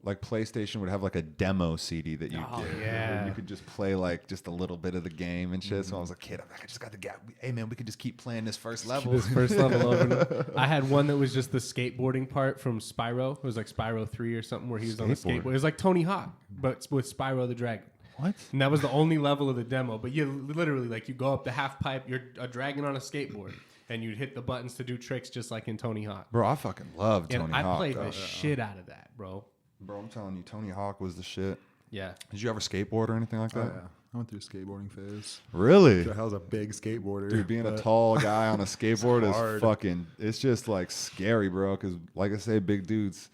Like PlayStation would have like a demo CD that you Oh, get. yeah. Where you could just play like just a little bit of the game and shit. So I was a kid. I'm like, I just got the gap. Hey man, we could just keep playing this first level. This first level over. I had one that was just the skateboarding part from Spyro. It was like Spyro 3 or something where he was on the Skateboard. skateboard. It was like Tony Hawk, but with Spyro the Dragon. What? And that was the only level of the demo. But you literally, like, you go up the half pipe, you're a dragon on a skateboard, and you'd hit the buttons to do tricks just like in Tony Hawk. Bro, I fucking love And Tony I Hawk. played the shit out of that, bro. Bro, I'm telling you, Tony Hawk was the shit. Yeah. Did you ever skateboard or anything like Oh, that? yeah. I went through a skateboarding phase. Really? I was a big skateboarder. Dude, being a but tall guy on a skateboard is hard. fucking, it's just like scary, bro. Because like I say, big dudes,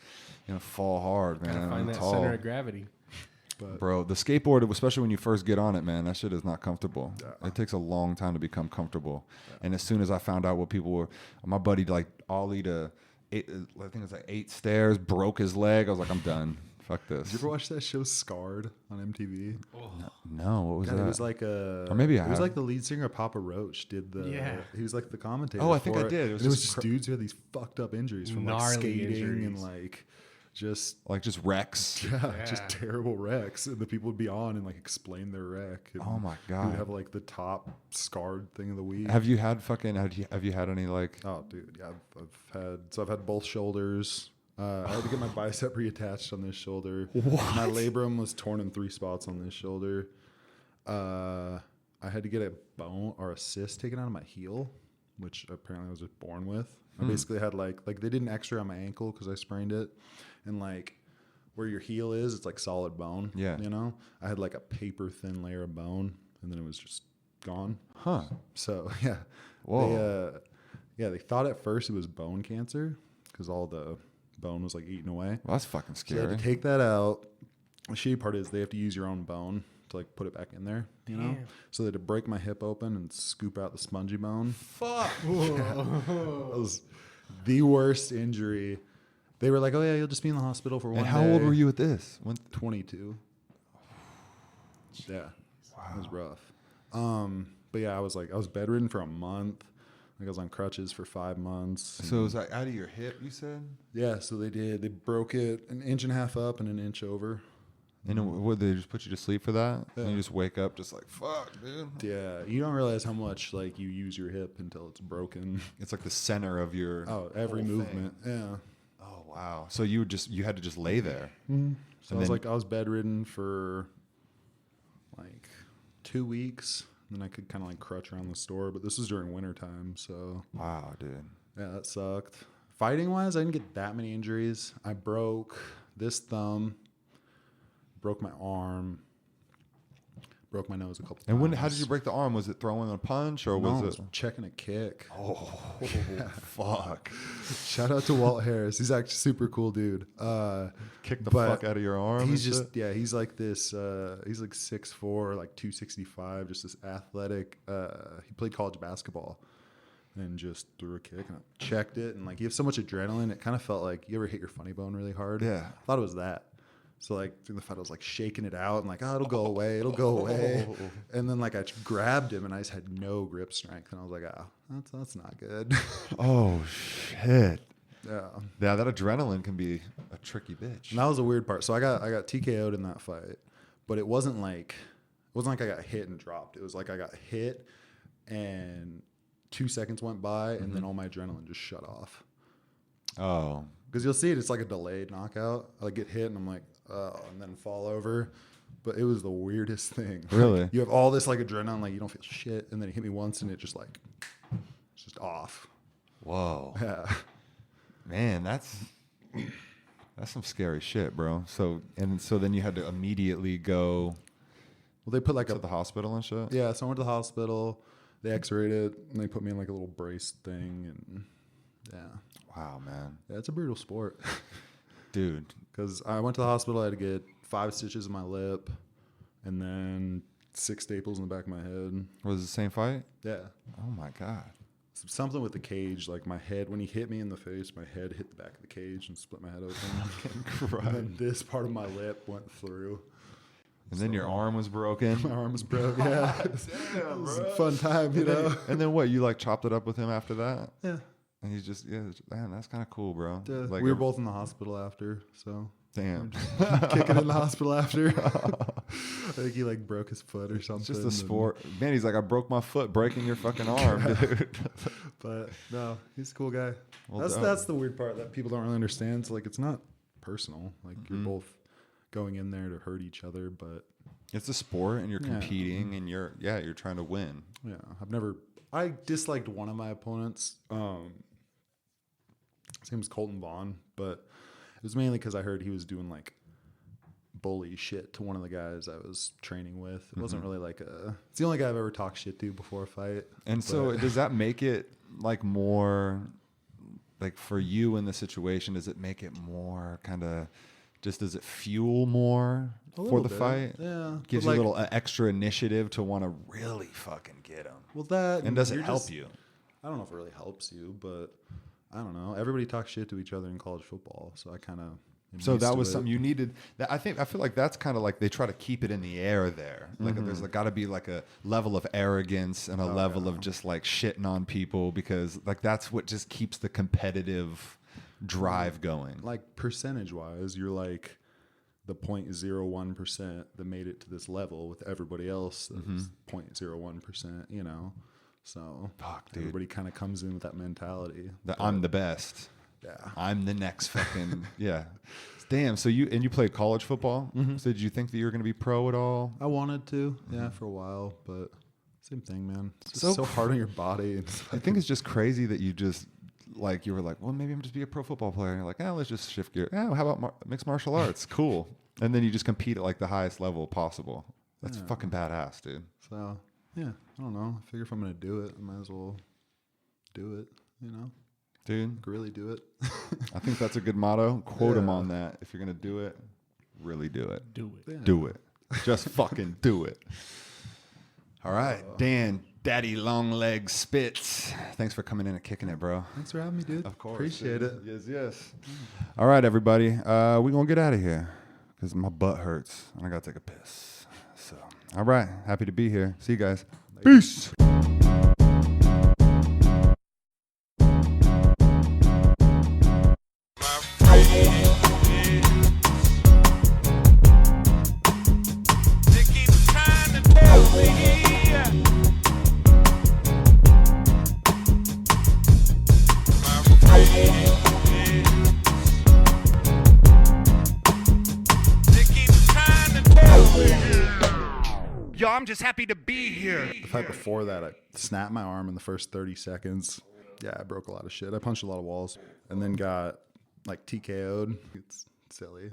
fall hard, man. Gotta find that tall. center of gravity. Bro, the skateboard, especially when you first get on it, man, that shit is not comfortable. It takes a long time to become comfortable. And as soon as I found out what people were, my buddy like ollied I think it was like 8 stairs, broke his leg. I was like, I'm done. Fuck this. Did you ever watch that show Scarred on MTV? No, what was God, that? it was like a. Or maybe I it was have. like the lead singer of Papa Roach did the. Yeah. He was like the commentator. Oh, I think for I did. It It was was just just dudes who had these fucked up injuries from like Gnarly skating injuries. and like just like just wrecks. just terrible wrecks, and the people would be on and like explain their wreck. And Oh my we would God. have like the top scarred thing of the week. Have you had any like? Oh, dude, yeah, I've had both shoulders. I had to get my bicep reattached on this shoulder. What? My labrum was torn in 3 spots on this shoulder. I had to get a bone or a cyst taken out of my heel, which apparently I was just born with. I basically had like they did an X-ray on my ankle because I sprained it, and like where your heel is, it's like solid bone. Yeah. I had like a paper thin layer of bone, and then it was just gone. Huh? So yeah, Whoa. they thought at first it was bone cancer because all the bone was like eaten away. Well, that's fucking So they had scary. to take that out. The shitty part is they have to use your own bone to like put it back in there. You know, Damn. so they had to break my hip open and scoop out the spongy bone. Fuck. That was the worst injury They were like, "Oh yeah, you'll just be in the hospital for one And day." how old were you at this? 22. Yeah, it was rough. But yeah, I was bedridden for a month. Like I was on crutches for 5 months. So it was like out of your hip, you said? Yeah, so they did. They broke it 1.5 inches up and 1 inch over. And would they just put you to sleep for that? Yeah. And you just wake up just like, fuck, dude. Yeah, you don't realize how much like you use your hip until it's broken. It's like the center of your Every whole movement. thing. Yeah. Oh, wow. So you had to just lay there. So I was bedridden for like 2 weeks. And then I could kind of like crutch around the store, but this was during winter time, so Wow, dude. yeah, that sucked. Fighting wise, I didn't get that many injuries. I broke this thumb, broke my arm, broke my nose a couple And times. how did you break the arm? Was it throwing a punch or was it? Checking a kick? Oh, fuck. Shout out to Walt Harris. He's actually super cool dude. Kick the but fuck out of your arm. He's and just shit? he's like this. He's like 6'4", like 265, just this athletic. He played college basketball, and just threw a kick and I checked it, and like you have so much adrenaline, it kind of felt like you ever hit your funny bone really hard. Yeah. I thought it was that. So like through the fight, I was like shaking it out and like, oh, it'll go away, it'll go away. And then like I grabbed him and I just had no grip strength, and I was like, oh, that's not good. Oh, shit. Yeah. Yeah, that adrenaline can be a tricky bitch. And that was a weird part. So I got TKO'd in that fight, but it wasn't like I got hit and dropped. It was like I got hit and 2 seconds went by and then all my adrenaline just shut off. Oh. Because you'll see it's like a delayed knockout. I like get hit and I'm like, oh, and then fall over. But it was the weirdest thing. Really? Like, you have all this like adrenaline, like you don't feel shit, and then it hit me once and it just like it's just off. Whoa. Yeah. Man, that's some scary shit, bro. So then you had to immediately go Well, they put like to the hospital and shit? Yeah, so I went to the hospital. They x-rayed it and they put me in like a little brace thing, and yeah. Wow, man. Yeah, it's a brutal sport. Dude. Because I went to the hospital, I had to get 5 stitches in my lip and then 6 staples in the back of my head. Was it the same fight? Yeah. Oh my God. Something with the cage, like my head, when he hit me in the face, my head hit the back of the cage and split my head open. And then this part of my lip went through. And then your arm was broken. My arm was broke, yeah. Damn, It was a bro. fun time, you know? And then what? You like chopped it up with him after that? Yeah. And he's just, man, that's kind of cool, bro. Yeah. Like We were both in the hospital after, so. Damn. Kicking in the hospital after. I think he like broke his foot or something. It's just a sport. Man, he's like, I broke my foot breaking your fucking arm, dude. But no, he's a cool guy. Well, dope. That's the weird part that people don't really understand. So like, it's not personal. Like you're both going in there to hurt each other, but It's a sport, and you're Yeah. competing, and you're trying to win. yeah, I disliked one of my opponents. His name was Colton Vaughn, but it was mainly because I heard he was doing like bully shit to one of the guys I was training with. It wasn't really like it's the only guy I've ever talked shit to before a fight. And so, does that make it like more, like for you in the situation? Does it make it more kind of, just does it fuel more A for little the bit, fight? yeah. Gives But, you a like- little extra initiative to want to really fucking get him. Well, that And does it you're help just- you? I don't know if it really helps you, but I don't know. Everybody talks shit to each other in college football, so I kind of. So that was something you needed. I feel like that's kind of like they try to keep it in the air there. Like there's got to be like a level of arrogance and a level of just like shitting on people, because like that's what just keeps the competitive drive going. Like percentage wise, you're like the 0.01% that made it to this level with everybody else that was 0.01%, you know? So Fuck, dude. everybody kind of comes in with that mentality. That I'm the best. Yeah. I'm the next fucking yeah. Damn. So you played college football. So did you think that you were going to be pro at all? I wanted to, for a while, but same thing, man. It's just So so hard on your body. And I think it's just crazy that you just like you were like, well, maybe I'm just be a pro football player. And you're like, let's just shift gear. How about mixed martial arts? Cool. And then you just compete at like the highest level possible. That's fucking badass, dude. So yeah, I don't know. I figure if I'm gonna do it, I might as well do it. You know, Dude, like really do it. I think that's a good motto. Quote him Yeah. on that. If you're going to do it, really do it. Do it. Yeah. Do it. Just fucking do it. All right, Dan, Daddy Long Leg Spitz. Thanks for coming in and kicking it, bro. Thanks for having me, dude. Of course. Appreciate it. Yes, yes. All right, everybody. We're going to get out of here because my butt hurts and I got to take a piss. So, all right. Happy to be here. See you guys. Peace. Yo, I'm just happy to be here. The fight before that, I snapped my arm in the first 30 seconds. Yeah, I broke a lot of shit. I punched a lot of walls and then got like TKO'd. It's silly.